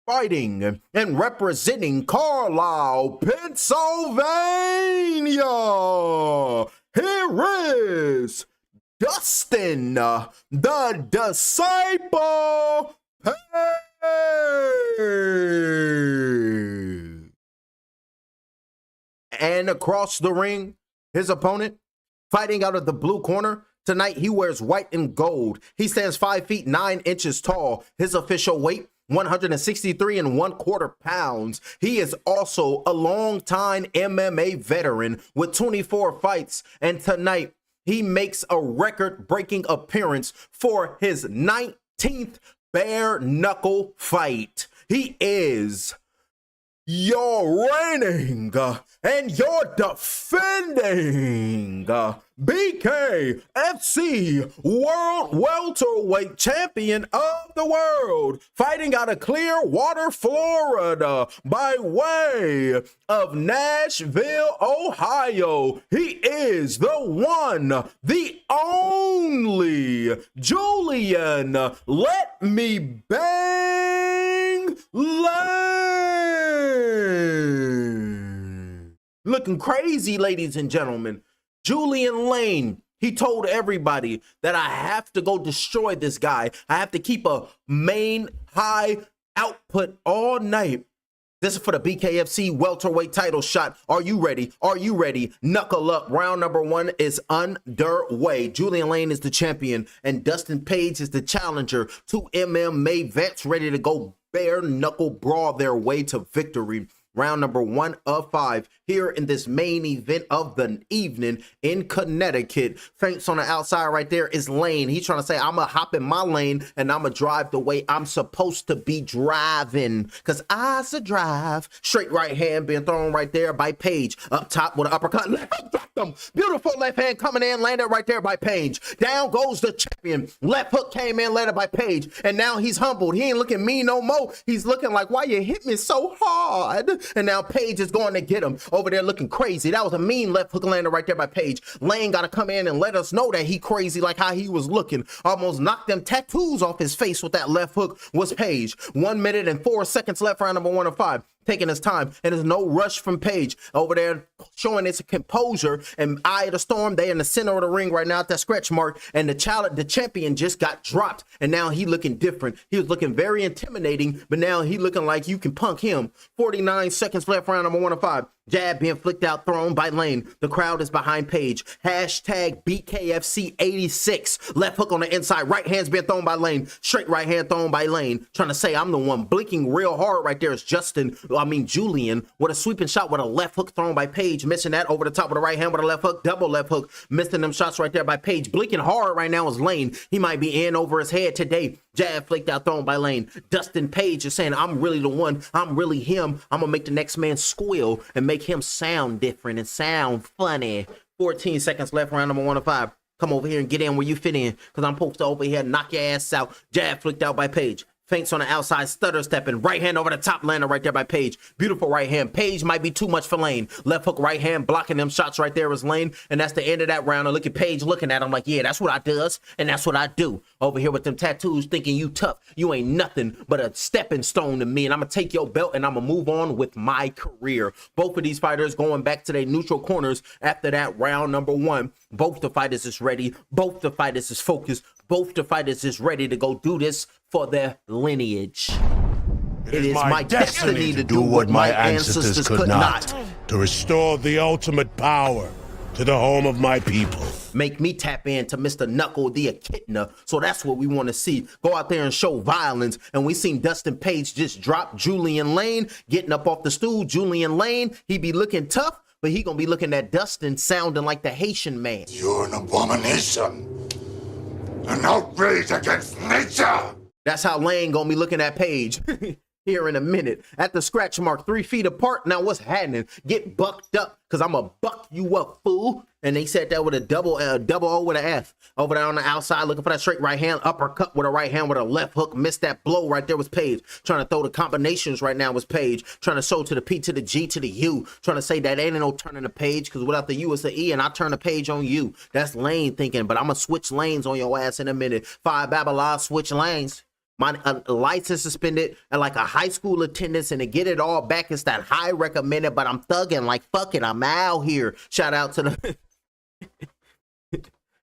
Fighting and representing Carlisle, Pennsylvania. Here is Dustin, the Disciple Page. And across the ring, his opponent, fighting out of the blue corner. Tonight, he wears white and gold. He stands 5 feet 9 inches tall. His official weight, 163 1/4 pounds. He is also a longtime MMA veteran with 24 fights. And tonight, he makes a record-breaking appearance for his 19th bare knuckle fight. He is your reigning and your defending BKFC World Welterweight Champion of the World, fighting out of Clearwater, Florida, by way of Nashville, Ohio. He is the one, the only Julian Let Me Bang Lane. Looking crazy, ladies and gentlemen. Julian Lane, he told everybody that I have to go destroy this guy. I have to keep a main high output all night. This is for the BKFC welterweight title shot. Are you ready? Are you ready? Knuckle up. Round number 1 is underway. Julian Lane is the champion and Dustin Page is the challenger. 2 MMA vets ready to go bare knuckle brawl their way to victory. Round number 1 of 5 here in this main event of the evening in Connecticut. Feints on the outside right there is Lane. He's trying to say, I'm going to hop in my lane and I'm going to drive the way I'm supposed to be driving. Because I's a drive. Straight right hand being thrown right there by Page. Up top with an uppercut. Left hook dropped him. Beautiful left hand coming in. Landed right there by Page. Down goes the champion. Left hook came in. Landed by Page. And now he's humbled. He ain't looking mean no more. He's looking like, why you hit me so hard? And now Page is going to get him over there looking crazy. That was a mean left hook landed right there by Page. Lane got to come in and let us know that he crazy like how he was looking. Almost knocked them tattoos off his face with that left hook was Page. 1 minute and 4 seconds left, round number 1 of 5. Taking his time, and there's no rush from Page over there showing his composure and eye of the storm. They in the center of the ring right now at that scratch mark, and the champion just got dropped, and now he looking different. He was looking very intimidating, but now he looking like you can punk him. 49 seconds left, round number 1 of 5. Jab being flicked out, thrown by Lane. The crowd is behind Page. Hashtag BKFC 86. Left hook on the inside. Right hand's being thrown by Lane. Straight right hand thrown by Lane. Trying to say I'm the one. Blinking real hard right there is Julian with a sweeping shot with a left hook thrown by Page. Missing that over the top with a right hand with a left hook. Double left hook. Missing them shots right there by Page. Blinking hard right now is Lane. He might be in over his head today. Jab flicked out, thrown by Lane. Dustin Page is saying, I'm really the one. I'm really him. I'm going to make the next man squeal and make him sound different and sound funny. 14 seconds left, round number 1 of 5. Come over here and get in where you fit in, because I'm supposed to over here knock your ass out. Jab flicked out by Page. Feints on the outside, stutter stepping. Right hand over the top, landing right there by Page. Beautiful right hand. Page might be too much for Lane. Left hook, right hand, blocking them shots right there was Lane. And that's the end of that round. And look at Page looking at him like, yeah, that's what I does. And that's what I do. Over here with them tattoos, thinking you tough. You ain't nothing but a stepping stone to me. And I'm going to take your belt and I'm going to move on with my career. Both of these fighters going back to their neutral corners after that round number 1. Both the fighters is ready. Both the fighters is focused. Both the fighters is ready to go do this for their lineage. It is my destiny to do what my ancestors could not. To restore the ultimate power to the home of my people. Make me tap into Mr. Knuckle the Echidna. So that's what we want to see. Go out there and show violence. And we seen Dustin Page just drop Julian Lane, getting up off the stool. Julian Lane, he be looking tough, but he gonna be looking at Dustin sounding like the Haitian man. You're an abomination. An outrage against nature. That's how Lane gonna be looking at Page. Here in a minute. At the scratch mark, 3 feet apart. Now what's happening? Get bucked up, because I'm going to buck you up, fool. And they said that with a double O with an F. Over there on the outside, looking for that straight right hand. Uppercut with a right hand with a left hook. Missed that blow right there was Page. Trying to throw the combinations right now was Page. Trying to show to the P to the G to the U. Trying to say that ain't no turning the page, because without the U it's the E, and I turn the page on you. That's Lane thinking, but I'm going to switch lanes on your ass in a minute. 5 Babylon, switch lanes. My license suspended and like a high school attendance, and to get it all back, it's that high recommended, but I'm thugging like, fuck it, I'm out here. Shout out to the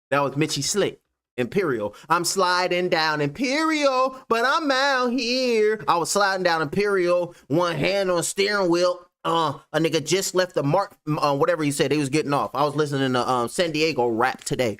that was Mitchie Slick. Imperial. I'm sliding down Imperial, but I'm out here. I was sliding down Imperial, one hand on steering wheel. A nigga just left the mark, whatever he said, he was getting off. I was listening to San Diego rap today.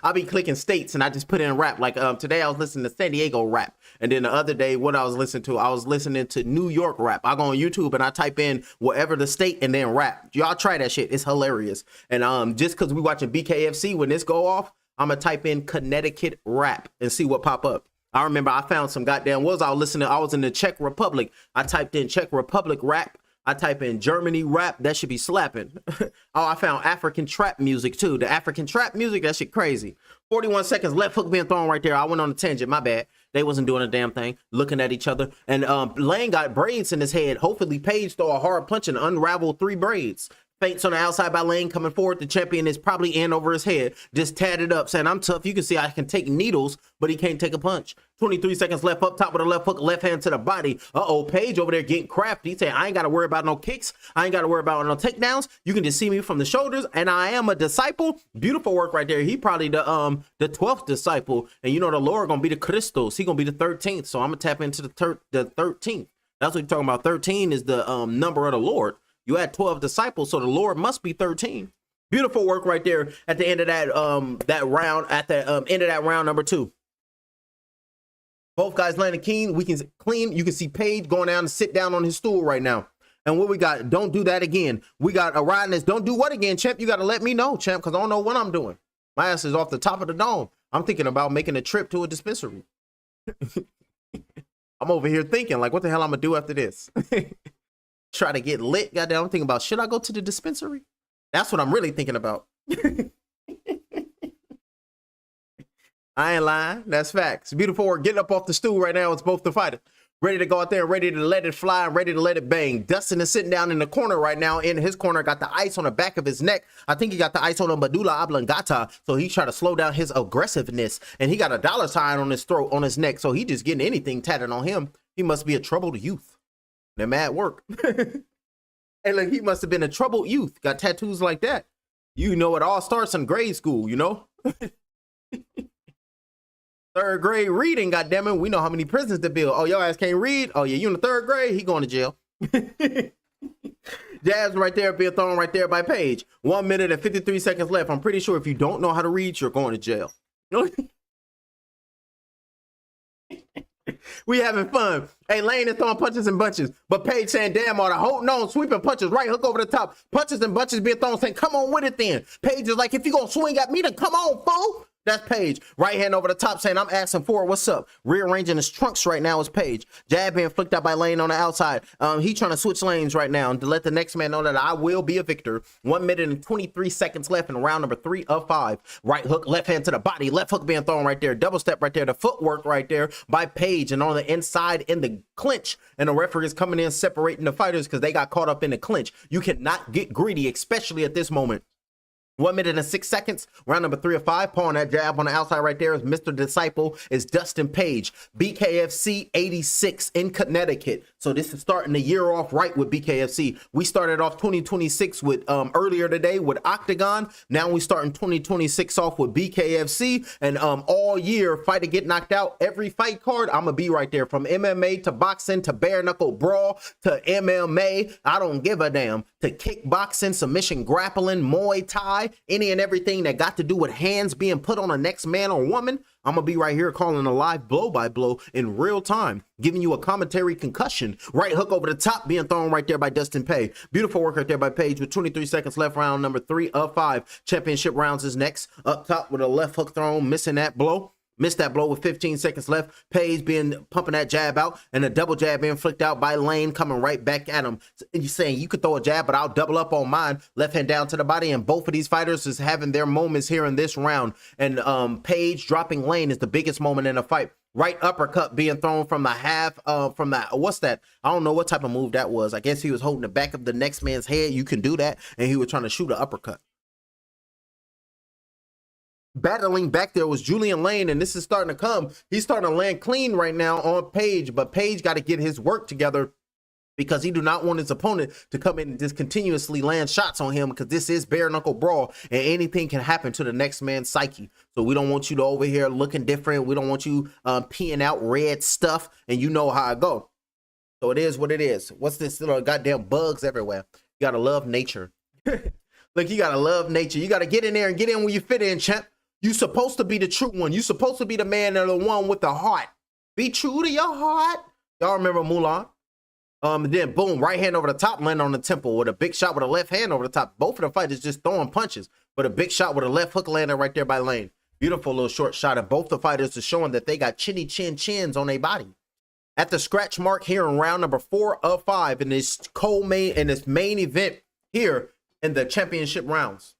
I'll be clicking states and I just put in rap. Like today I was listening to San Diego rap. And then the other day, what I was listening to New York rap. I go on YouTube and I type in whatever the state and then rap. Y'all try that shit. It's hilarious. And just because we watching BKFC, when this go off, I'm going to type in Connecticut rap and see what pop up. I remember I found some goddamn, I was in the Czech Republic. I typed in Czech Republic rap. I type in Germany rap, that should be slapping. Oh, I found African trap music too. The African trap music, that shit crazy. 41 seconds, left hook being thrown right there. I went on a tangent, my bad. They wasn't doing a damn thing, looking at each other. And Lane got braids in his head. Hopefully Page throw a hard punch and unravel 3 braids. Feints on the outside by Lane coming forward. The champion is probably in over his head. Just tatted up, saying, I'm tough. You can see I can take needles, but he can't take a punch. 23 seconds left, up top with a left hook, left hand to the body. Uh-oh, Page over there getting crafty. He saying, I ain't got to worry about no kicks. I ain't got to worry about no takedowns. You can just see me from the shoulders, and I am a disciple. Beautiful work right there. He probably the 12th disciple. And you know the Lord going to be the Christos. He going to be the 13th. So I'm going to tap into the 13th. That's what you're talking about. 13 is the number of the Lord. You had 12 disciples, so the Lord must be 13. Beautiful work right there at the end of that round, at the end of that round number 2. Both guys landing clean. We can clean. You can see Page going down and sit down on his stool right now. And what we got? Don't do that again. We got a riding this. Don't do what again, champ? You got to let me know, champ, because I don't know what I'm doing. My ass is off the top of the dome. I'm thinking about making a trip to a dispensary. I'm over here thinking, like, what the hell I'm going to do after this? Try to get lit. Goddamn, I'm thinking about, should I go to the dispensary? That's what I'm really thinking about. I ain't lying. That's facts. Beautiful work. Getting up off the stool right now. It's both the fighters. Ready to go out there, ready to let it fly, ready to let it bang. Dustin is sitting down in the corner right now. In his corner, got the ice on the back of his neck. I think he got the ice on the medulla oblongata, so he's trying to slow down his aggressiveness. And he got a dollar sign on his throat, on his neck, so he just getting anything tatted on him. He must be a troubled youth. They're mad work. Hey, look, he must have been a troubled youth. Got tattoos like that. You know, it all starts in grade school, you know? 3rd grade reading, goddammit. We know how many prisons to build. Oh, your ass can't read? Oh, yeah, you in the 3rd grade? He going to jail. Jabs right there, being thrown right there by Page. 1 minute and 53 seconds left. I'm pretty sure if you don't know how to read, you're going to jail. You know? We having fun. Hey, Lane is throwing punches and bunches, but Page saying, damn, all the holding on, sweeping punches, right hook over the top, punches and bunches being thrown, saying, come on with it then. Page is like, if you gonna swing at me, then come on, fool. That's Page. Right hand over the top saying, I'm asking for it. What's up? Rearranging his trunks right now is Page. Jab being flicked out by Lane on the outside. He trying to switch lanes right now to let the next man know that I will be a victor. 1 minute and 23 seconds left in round number 3 of 5. Right hook, left hand to the body. Left hook being thrown right there. Double step right there. The footwork right there by Page. And on the inside in the clinch. And the referee is coming in separating the fighters because they got caught up in the clinch. You cannot get greedy, especially at this moment. 1 minute and 6 seconds. Round number 3 of 5. Pulling that jab on the outside right there is Mr. Disciple is Dustin Page. BKFC 86 in Connecticut. So this is starting the year off right with BKFC. We started off 2026 with earlier today with Octagon. Now we starting 2026 off with BKFC. And all year, fight to get knocked out. Every fight card, I'm gonna be right there. From MMA to boxing to bare knuckle brawl to MMA. I don't give a damn. To kickboxing, submission grappling, Muay Thai. Any and everything that got to do with hands being put on the next man or woman, I'm gonna be right here calling a live blow by blow in real time, giving you a commentary concussion. Right hook over the top being thrown right there by Dustin Page. Beautiful work right there by Page with 23 seconds left. Round number 3 of 5. Championship rounds is next. Up top with a left hook thrown, missing that blow. Missed that blow with 15 seconds left. Page being pumping that jab out and a double jab being flicked out by Lane coming right back at him. You're saying you could throw a jab, but I'll double up on mine. Left hand down to the body, and both of these fighters is having their moments here in this round. And Page dropping Lane is the biggest moment in the fight. Right uppercut being thrown from the half from that. What's that? I don't know what type of move that was. I guess he was holding the back of the next man's head. You can do that, and he was trying to shoot an uppercut. Battling back there was Julian Lane, and this is starting to come. He's starting to land clean right now on Page, but Page got to get his work together because he do not want his opponent to come in and just continuously land shots on him, because this is bare knuckle brawl and anything can happen to the next man's psyche. So we don't want you to over here looking different. We don't want you peeing out red stuff, and you know how I go. So it is what it is. What's this little goddamn bugs everywhere? You got to love nature. Look, you got to love nature. You got to get in there and get in where you fit in, champ. You supposed to be the true one. You supposed to be the man or the one with the heart. Be true to your heart. Y'all remember Mulan? Then boom, right hand over the top, land on the temple with a big shot with a left hand over the top. Both of the fighters just throwing punches, but a big shot with a left hook landed right there by Lane. Beautiful little short shot, and both the fighters are showing that they got chinny chins on their body. At the scratch mark here in round number 4 of 5 in this main event here in the championship rounds.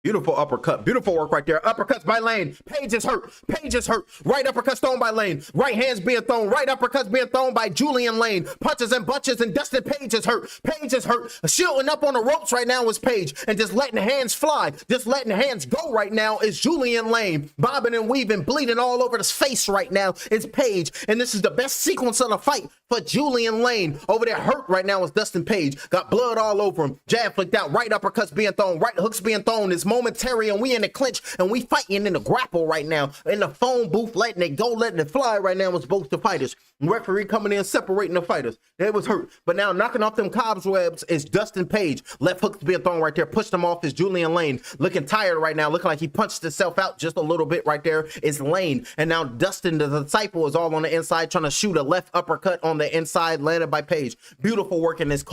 Beautiful uppercut. Beautiful work right there. Uppercuts by Lane. Page is hurt. Page is hurt. Right uppercut thrown by Lane. Right hands being thrown. Right uppercuts being thrown by Julian Lane. Punches and bunches, and Dustin Page is hurt. Page is hurt. Shielding up on the ropes right now is Page. And just letting hands fly. Just letting hands go right now is Julian Lane. Bobbing and weaving, bleeding all over his face right now is Page. And this is the best sequence of the fight for Julian Lane. Over there hurt right now is Dustin Page. Got blood all over him. Jab flicked out. Right uppercuts being thrown. Right hooks being thrown. It's momentary, and we in the clinch, and we fighting in the grapple right now. In the phone booth, letting it go, letting it fly right now was both the fighters. Referee coming in, separating the fighters. It was hurt. But now knocking off them cobwebs is Dustin Page. Left hook's being thrown right there. Pushed him off is Julian Lane. Looking tired right now. Looking like he punched himself out just a little bit right there is Lane. And now Dustin, the disciple, is all on the inside trying to shoot a left uppercut on the inside, landed by Page. Beautiful work in this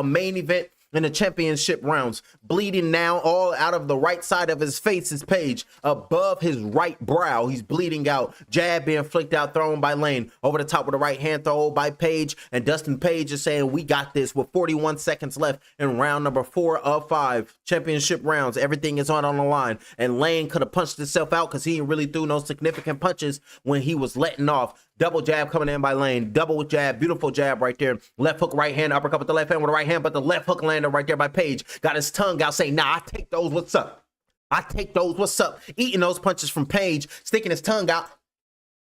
main event in the championship rounds. Bleeding now all out of the right side of his face is Page. Above his right brow, he's bleeding out. Jab being flicked out, thrown by Lane. Over the top with a right hand throw by Page. And Dustin Page is saying, we got this, with 41 seconds left in round number 4 of 5. Championship rounds. Everything is on the line. And Lane could have punched himself out because he didn't really threw no significant punches when he was letting off. Double jab coming in by Lane. Double jab. Beautiful jab right there. Left hook, right hand. Uppercut with the left hand with the right hand, but the left hook landed right there by Page. Got his tongue out saying, nah, I take those, what's up? I take those, what's up? Eating those punches from Page. Sticking his tongue out.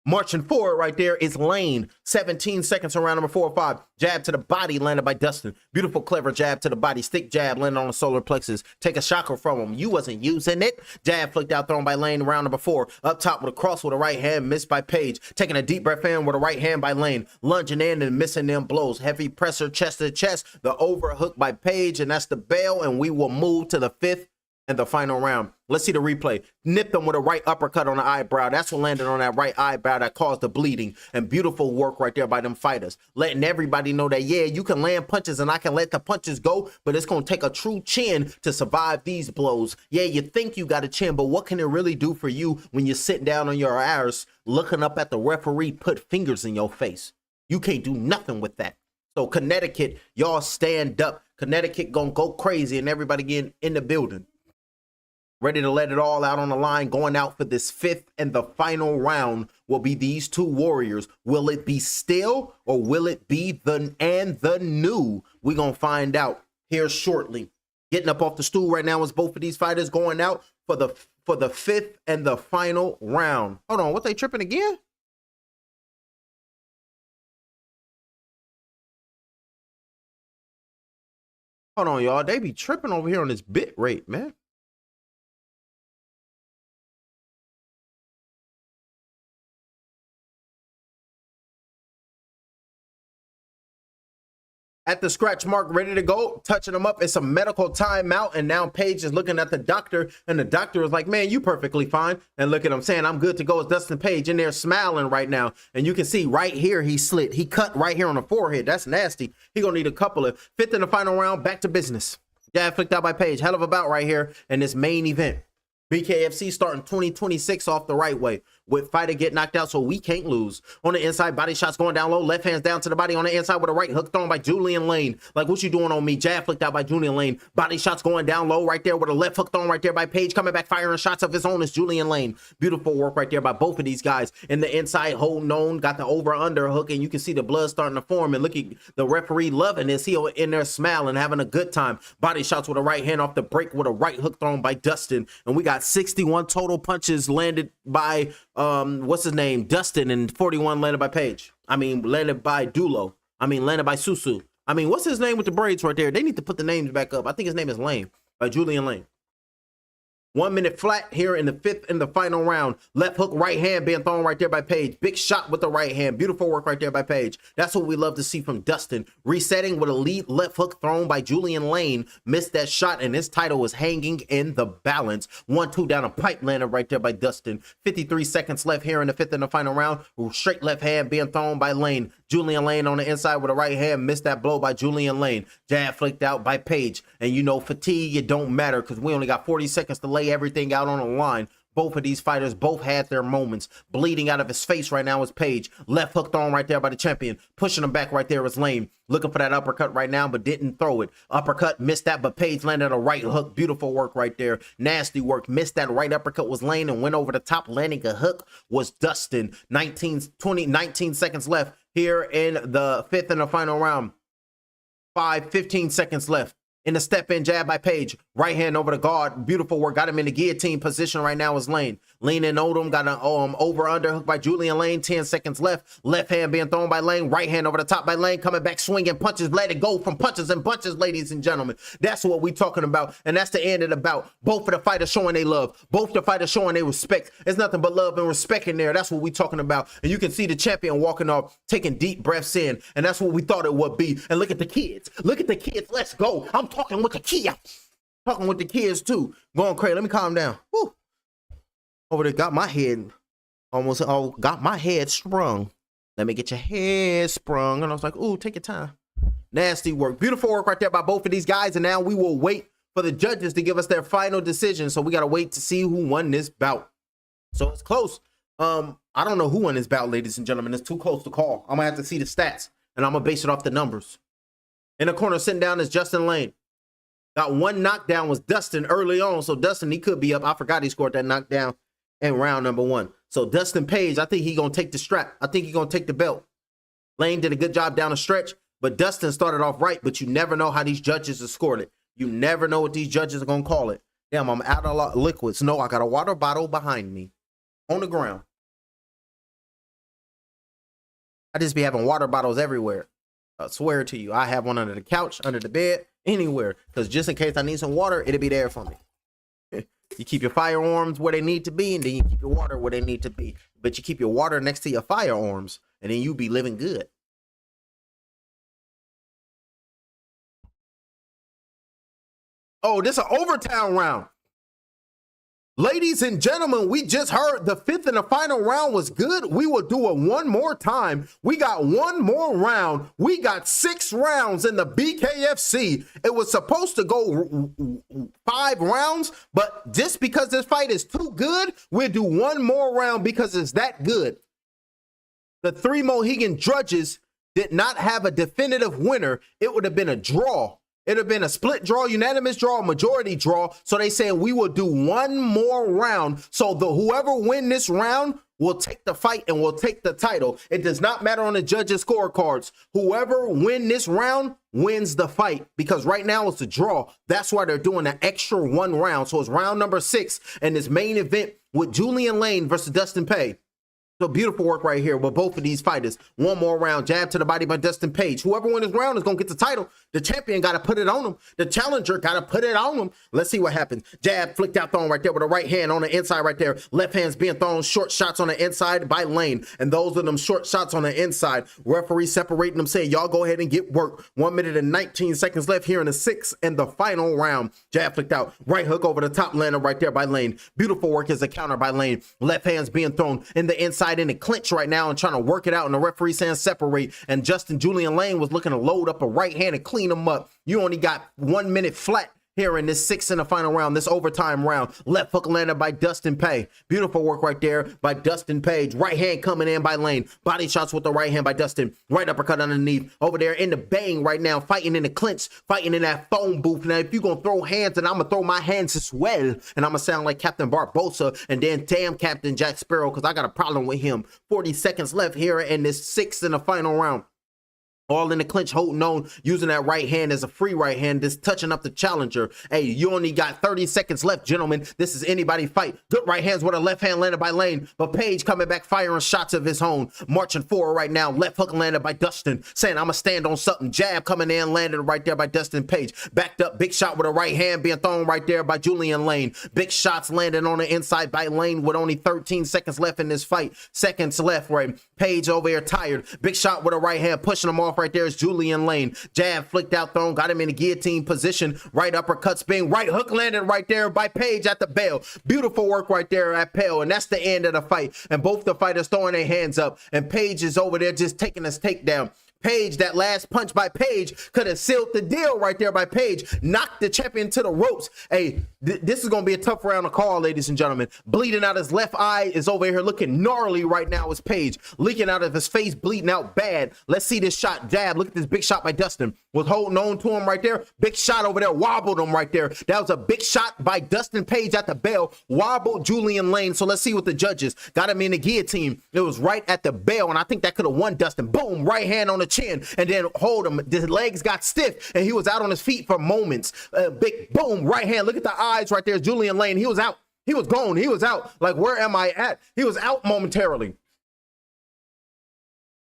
Marching forward right there is Lane. 17 seconds around number 4 or 5. Jab to the body landed by Dustin. Beautiful, clever jab to the body. Stick jab landed on the solar plexus. Take a chakra from him. You wasn't using it. Jab flicked out, thrown by Lane. Round number 4. Up top with a cross with a right hand. Missed by Page. Taking a deep breath in with a right hand by Lane. Lunging in and missing them blows. Heavy presser chest to chest. The overhook by Page. And that's the bell. And we will move to the 5th and the final round. Let's see the replay. Nipped him with a right uppercut on the eyebrow. That's what landed on that right eyebrow that caused the bleeding. And beautiful work right there by them fighters. Letting everybody know that, yeah, you can land punches and I can let the punches go, but it's going to take a true chin to survive these blows. Yeah, you think you got a chin, but what can it really do for you when you're sitting down on your ass looking up at the referee put fingers in your face? You can't do nothing with that. So Connecticut, y'all stand up. Connecticut gonna go crazy and everybody getting in the building. Ready to let it all out on the line. Going out for this fifth and the final round will be these two warriors. Will it be still or will it be the new? We're gonna find out here shortly. Getting up off the stool right now is both of these fighters going out for the fifth and the final round. Hold on, what, they tripping again? Hold on, y'all. They be tripping over here on this bit rate, man. At the scratch mark, ready to go, touching them up. It's a medical timeout, and now Paige is looking at the doctor, and the doctor is like, man, you perfectly fine. And look at him saying, I'm good to go. It's Dustin Page in there smiling right now. And you can see right here, he slit. He cut right here on the forehead. That's nasty. He gonna need a couple of. Fifth in the final round, back to business. Jab flicked out by Page. Hell of a bout right here in this main event. BKFC starting 2026 off the right way with fighter get knocked out so we can't lose. On the inside, body shots going down low, left hands down to the body on the inside with a right hook thrown by Julian Lane. Like, what you doing on me? Jab flicked out by Julian Lane. Body shots going down low right there with a left hook thrown right there by Page. Coming back firing shots of his own is Julian Lane. Beautiful work right there by both of these guys. In the inside, holding on, got the over-under hook, and you can see the blood starting to form. And look at the referee loving this. He in there smiling, having a good time. Body shots with a right hand off the break with a right hook thrown by Dustin. And we got 61 total punches landed by what's his name, Dustin, and 41 landed by Page. I mean, landed by Dulo. I mean, landed by Susu. I mean, what's his name with the braids right there? They need to put the names back up. I think his name is Lane, by Julian Lane. 1 minute flat here in the fifth and the final round. Left hook, right hand being thrown right there by Page. Big shot with the right hand. Beautiful work right there by Page. That's what we love to see from Dustin. Resetting with a lead left hook thrown by Julian Lane. Missed that shot, and his title was hanging in the balance. 1-2 down a pipe landed right there by Dustin. 53 seconds left here in the fifth and the final round. Straight left hand being thrown by Lane. Julian Lane on the inside with a right hand. Missed that blow by Julian Lane. Jab flicked out by Page. And you know, fatigue, it don't matter because we only got 40 seconds to lay everything out on the line. Both of these fighters both had their moments. Bleeding out of his face right now is Page. Left hook thrown right there by the champion. Pushing him back right there is Lane. Looking for that uppercut right now, but didn't throw it. Uppercut, missed that, but Page landed a right hook. Beautiful work right there. Nasty work. Missed that right uppercut was Lane and went over the top. Landing a hook was Dustin. 19 seconds left here in the fifth and the final round. 15 seconds left. In the step in jab by Page. Right hand over the guard. Beautiful work. Got him in the guillotine position right now is Lane. Lean in Odom. Got an over under hook by Julian Lane. 10 seconds left. Left hand being thrown by Lane. Right hand over the top by Lane. Coming back swinging punches. Let it go from punches and bunches, ladies and gentlemen. That's what we talking about. And that's the end of the bout. Both of the fighters showing they love. Both the fighters showing they respect. There's nothing but love and respect in there. That's what we talking about. And you can see the champion walking off, taking deep breaths in. And that's what we thought it would be. And look at the kids. Look at the kids. Let's go. I'm talking with the kids. Talking with the kids too. Going crazy. Let me calm down. Woo. Over there, got my head almost all got my head sprung. Let me get your head sprung. And I was like, ooh, take your time. Nasty work. Beautiful work right there by both of these guys. And now we will wait for the judges to give us their final decision. So we got to wait to see who won this bout. So it's close. I don't know who won this bout, ladies and gentlemen. It's too close to call. I'm gonna have to see the stats and I'm gonna base it off the numbers. In the corner sitting down is Justin Lane. Got one knockdown was Dustin early on. So Dustin, he could be up. I forgot he scored that knockdown in round number 1. So Dustin Page, I think he gonna take the strap. I think he gonna take the belt. Lane did a good job down the stretch, but Dustin started off right, but you never know how these judges have scored it. You never know what these judges are gonna call it. Damn, I'm out of liquids. No, I got a water bottle behind me on the ground. I just be having water bottles everywhere. I swear to you, I have one under the couch, under the bed, anywhere. Because just in case I need some water, it'll be there for me. You keep your firearms where they need to be, and then you keep your water where they need to be. But you keep your water next to your firearms, and then you be living good. Oh, this is an overtime round. Ladies and gentlemen, we just heard the fifth and the final round was good. We will do it one more time. We got one more round. We got 6 rounds in the BKFC. It was supposed to go 5 rounds, but just because this fight is too good, we'll do one more round because it's that good. The 3 Mohegan judges did not have a definitive winner. It would have been a draw. It would have been a split draw, unanimous draw, majority draw. So they said we will do one more round. So whoever win this round will take the fight and will take the title. It does not matter on the judges' scorecards. Whoever win this round wins the fight, because right now it's a draw. That's why they're doing an extra 1 round. So it's round number 6 and this main event with Julian Lane versus Dustin Page. So beautiful work right here with both of these fighters. One more round, jab to the body by Dustin Page. Whoever wins this round is going to get the title. The champion got to put it on him. The challenger got to put it on him. Let's see what happens. Jab flicked out, thrown right there with the right hand on the inside right there. Left hand's being thrown, short shots on the inside by Lane. And those are them short shots on the inside. Referee separating them, saying, y'all go ahead and get work. 1 minute and 19 seconds left here in the 6th and the final round. Jab flicked out, right hook over the top, landed right there by Lane. Beautiful work as a counter by Lane. Left hand's being thrown in the inside in the clinch right now and trying to work it out, and the referee saying separate. And Julian Lane was looking to load up a right hand and clean him up. You only got 1 minute flat here in this 6th and the final round, this overtime round. Left hook landed by Dustin Page. Beautiful work right there by Dustin Page. Right hand coming in by Lane. Body shots with the right hand by Dustin. Right uppercut underneath. Over there in the bang right now, fighting in the clinch, fighting in that phone booth. Now, if you're going to throw hands, and I'm going to throw my hands as well, and I'm going to sound like Captain Barbosa, and then damn Captain Jack Sparrow, because I got a problem with him. 40 seconds left here in this 6th and the final round. All in the clinch, holding on, using that right hand as a free right hand, just touching up the challenger. Hey, you only got 30 seconds left, gentlemen. This is anybody fight. Good right hands with a left hand landed by Lane, but Page coming back, firing shots of his own. Marching forward right now. Left hook landed by Dustin, saying, I'm going to stand on something. Jab coming in, landed right there by Dustin Page. Backed up, big shot with a right hand being thrown right there by Julian Lane. Big shots landing on the inside by Lane with only 13 seconds left in this fight. Seconds left, right? Page over here tired. Big shot with a right hand, pushing him off right there is Julian Lane. Jab flicked out, thrown, got him in a guillotine position. Right uppercut spin, right hook landed right there by Page at the bell. Beautiful work right there at Pale, and that's the end of the fight. And both the fighters throwing their hands up, and Page is over there just taking his takedown. Page, that last punch by Page could have sealed the deal right there by Page. Knocked the champion to the ropes. Hey, this is going to be a tough round to call, ladies and gentlemen. Bleeding out his left eye is over here looking gnarly right now as Page. Leaking out of his face, bleeding out bad. Let's see this shot. Jab. Look at this big shot by Dustin. Was holding on to him right there. Big shot over there. Wobbled him right there. That was a big shot by Dustin Page at the bell. Wobbled Julian Lane. So let's see what the judges got him in the guillotine. It was right at the bell, and I think that could have won Dustin. Boom. Right hand on the chin, and then hold him. The legs got stiff, and he was out on his feet for moments. Big boom, right hand. Look at the eyes right there. Julian Lane, he was out. He was gone. He was out. Like, where am I at? He was out momentarily.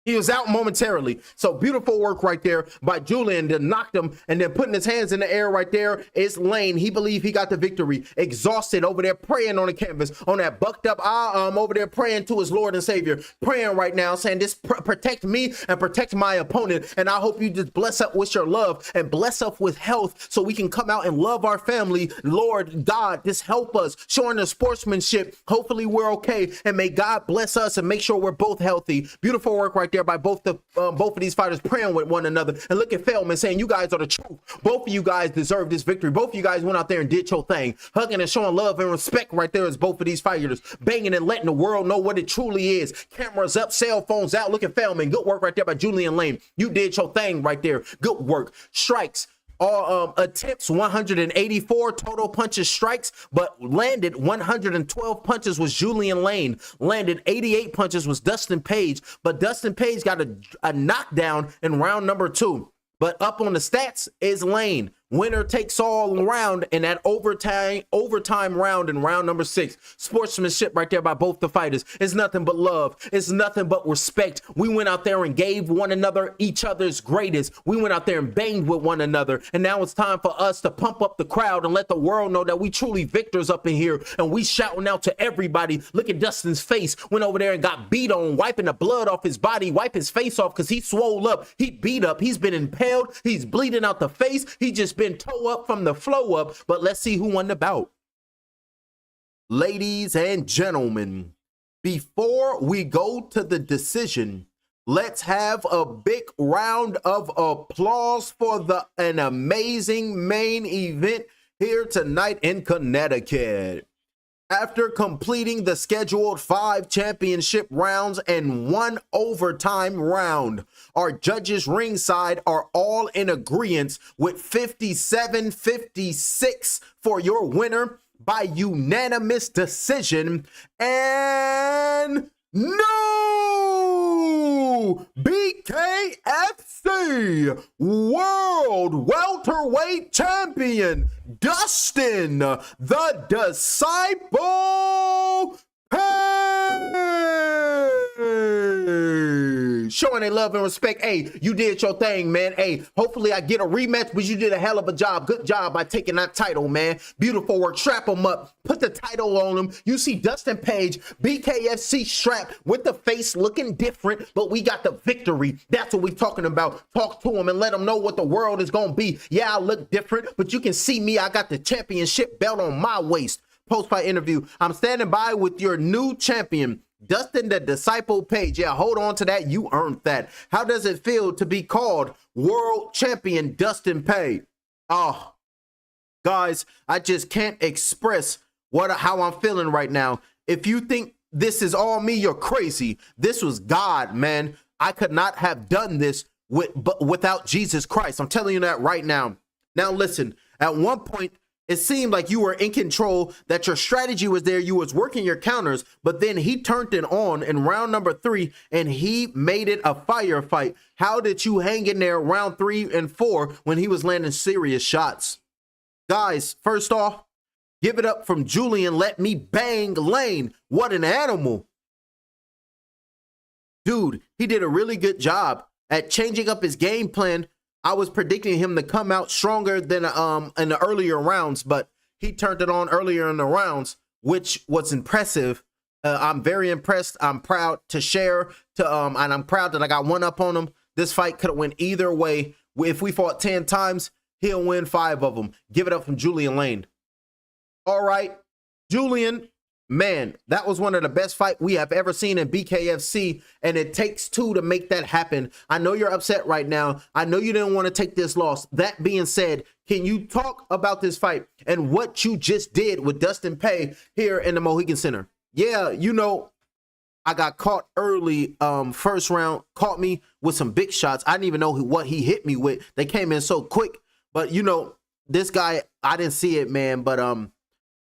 He was out momentarily. So beautiful work right there by Julian. Then knocked him, and then putting his hands in the air right there is Lane. He believed he got the victory. Exhausted over there praying on the canvas, on that bucked up arm over there praying to his Lord and Savior. Praying right now, saying, this protect me and protect my opponent. And I hope you just bless up with your love and bless up with health so we can come out and love our family. Lord God, just help us, showing the sportsmanship. Hopefully we're okay, and may God bless us and make sure we're both healthy. Beautiful work right there by both of these fighters praying with one another. And look at Feldman saying, you guys are the truth. Both of you guys deserve this victory. Both of you guys went out there and did your thing. Hugging and showing love and respect right there as both of these fighters banging and letting the world know what it truly is. Cameras up, cell phones out. Look at Feldman. Good work right there by Julian Lane. You did your thing right there. Good work. Strikes. All attempts 184, total punches, strikes, but landed 112 punches was Julian Lane. Landed 88 punches was Dustin Page, but Dustin Page got a knockdown in round number 2. But up on the stats is Lane. Winner takes all round in that overtime round in round number 6. Sportsmanship right there by both the fighters. It's nothing but love. It's nothing but respect. We went out there and gave one another each other's greatest. We went out there and banged with one another. And now it's time for us to pump up the crowd and let the world know that we truly victors up in here. And we shouting out to everybody. Look at Dustin's face. Went over there and got beat on, wiping the blood off his body, wipe his face off because he swole up. He beat up. He's been impaled. He's bleeding out the face. He just been toe up from the flow up, but let's see who won the bout. ladies and gentlemen, before we go to the decision, let's have a big round of applause for an amazing main event here tonight in Connecticut. After completing the scheduled 5 championship rounds and 1 overtime round, our judges ringside are all in agreement with 57-56 for your winner by unanimous decision. And no! BKFC World Welterweight Champion Dustin the Disciple Page. Showing their love and respect. Hey, you did your thing, man. Hey, hopefully I get a rematch, but you did a hell of a job. Good job by taking that title, man. Beautiful work. Strap them up. Put the title on them. You see Dustin Page, BKFC strap with the face looking different, but we got the victory. That's what we're talking about. Talk to him and let him know what the world is going to be. Yeah, I look different, but you can see me. I got the championship belt on my waist. Post-fight interview. I'm standing by with your new champion, Dustin the Disciple Page. Yeah, hold on to that. You earned that. How does it feel to be called World Champion Dustin Page? Oh, guys, I just can't express how I'm feeling right now. If you think this is all me, you're crazy. This was God, man. I could not have done this without Jesus Christ. I'm telling you that right now. Now, listen, at one point, it seemed like you were in control, that your strategy was there. You was working your counters, but then he turned it on in round number 3 and he made it a firefight. How did you hang in there round 3 and 4 when he was landing serious shots? Guys, first off, give it up from Julian. Let me bang Lane. What an animal. Dude, he did a really good job at changing up his game plan. I was predicting him to come out stronger than in the earlier rounds, but he turned it on earlier in the rounds, which was impressive. I'm very impressed. I'm proud to share and I'm proud that I got one up on him. This fight could have went either way. If we fought 10 times, he'll win 5 of them. Give it up from Julian Lane. All right, Julian, man, that was one of the best fights we have ever seen in BKFC, and it takes 2 to make that happen. I know you're upset right now. I know you didn't want to take this loss. That being said, can you talk about this fight and what you just did with Dustin Page here in the Mohegan Center? Yeah, you know, I got caught early, first round, caught me with some big shots. I didn't even know what he hit me with. They came in so quick, but you know, this guy, I didn't see it, man, but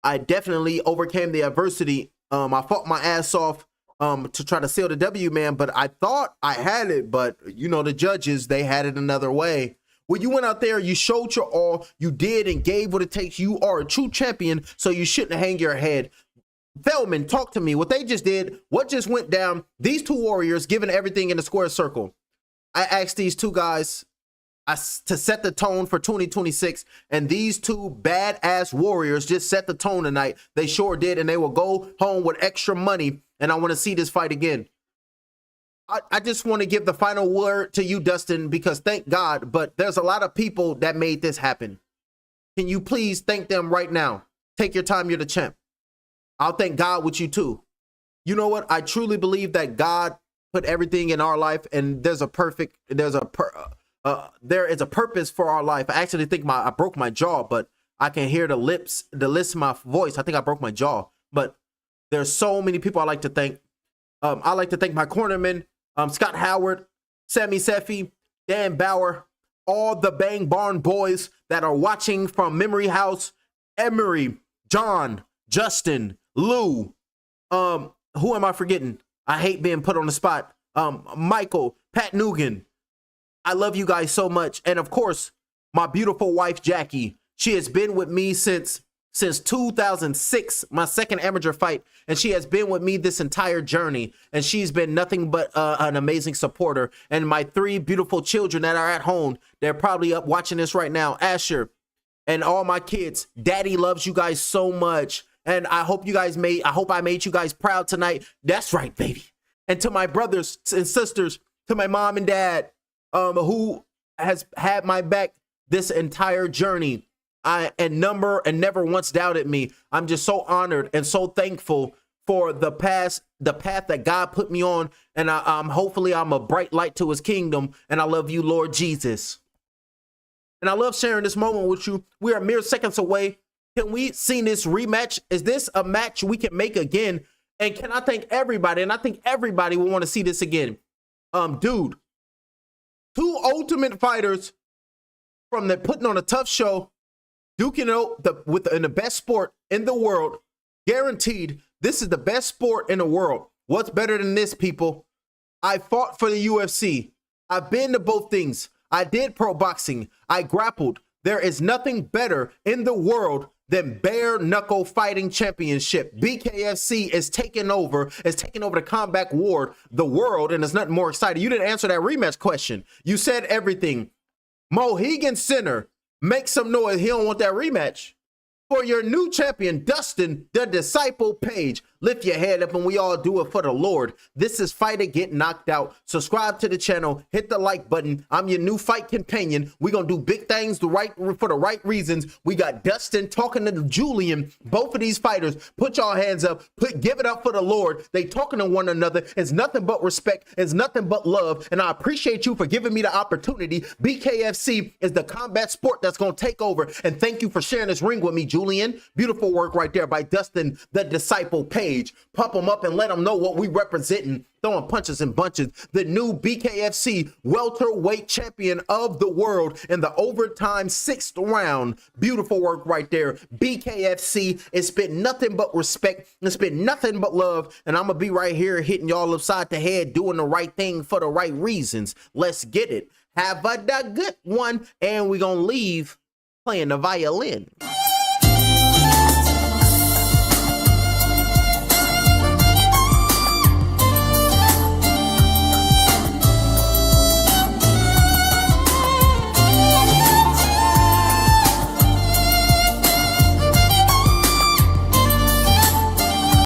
I definitely overcame the adversity. I fought my ass off to try to seal the W, man, but I thought I had it, but you know, the judges, they had it another way. When you went out there, you showed your all, you did and gave what it takes. You are a true champion, so you shouldn't hang your head. Feldman, talk to me. What they just did, what just went down, these 2 warriors giving everything in the square circle. I asked these 2 guys to set the tone for 2026, and these 2 badass warriors just set the tone tonight. They sure did, and they will go home with extra money, and I want to see this fight again. I just want to give the final word to you, Dustin, because thank God, but there's a lot of people that made this happen. Can you please thank them right now? Take your time, you're the champ. I'll thank God with you too. You know what? I truly believe that God put everything in our life, and there is a purpose for our life. I actually think I broke my jaw, but I can hear the list of my voice. I think I broke my jaw, but there's so many people I like to thank. I like to thank my cornermen, Scott Howard, Sammy Seffi, Dan Bauer, all the Bang Barn boys that are watching from Memory House, Emery, John, Justin, Lou, who am I forgetting? I hate being put on the spot. Michael, Pat Nugent. I love you guys so much. And of course, my beautiful wife, Jackie. She has been with me since 2006, my second amateur fight. And she has been with me this entire journey. And she's been nothing but an amazing supporter. And my 3 beautiful children that are at home, they're probably up watching this right now. Asher and all my kids. Daddy loves you guys so much. And I hope I made you guys proud tonight. That's right, baby. And to my brothers and sisters, to my mom and dad, who has had my back this entire journey. and never once doubted me. I'm just so honored and so thankful for the path that God put me on, and hopefully I'm a bright light to his kingdom, and I love you, Lord Jesus. And I love sharing this moment with you. We are mere seconds away. Can we see this rematch? Is this a match we can make again? And can I thank everybody? And I think everybody will want to see this again. Dude, 2 ultimate fighters from the putting on a tough show, duking out in the best sport in the world. Guaranteed, this is the best sport in the world. What's better than this, people? I fought for the UFC. I've been to both things. I did pro boxing. I grappled. There is nothing better in the world than bare knuckle fighting championship. BKFC is taking over the combat world, and there's nothing more exciting. You didn't answer that rematch question. You said everything. Mohegan Center, make some noise. He don't want that rematch. For your new champion, Dustin, the Disciple Page. Lift your head up and we all do it for the Lord. This is Fight or Get Knocked Out. Subscribe to the channel. Hit the like button. I'm your new fight companion. We're going to do big things for the right reasons. We got Dustin talking to Julian. Both of these fighters, put y'all hands up. Give it up for the Lord. They talking to one another. It's nothing but respect. It's nothing but love. And I appreciate you for giving me the opportunity. BKFC is the combat sport that's going to take over. And thank you for sharing this ring with me, Julian. Beautiful work right there by Dustin, the Disciple Page. Pump them up and let them know what we representing. Throwing punches and bunches. The new BKFC welterweight champion of the world in the overtime 6th round. Beautiful work right there. BKFC, it's been nothing but respect. It's been nothing but love. And I'm going to be right here hitting y'all upside the head, doing the right thing for the right reasons. Let's get it. Have a good one. And we're going to leave playing the violin.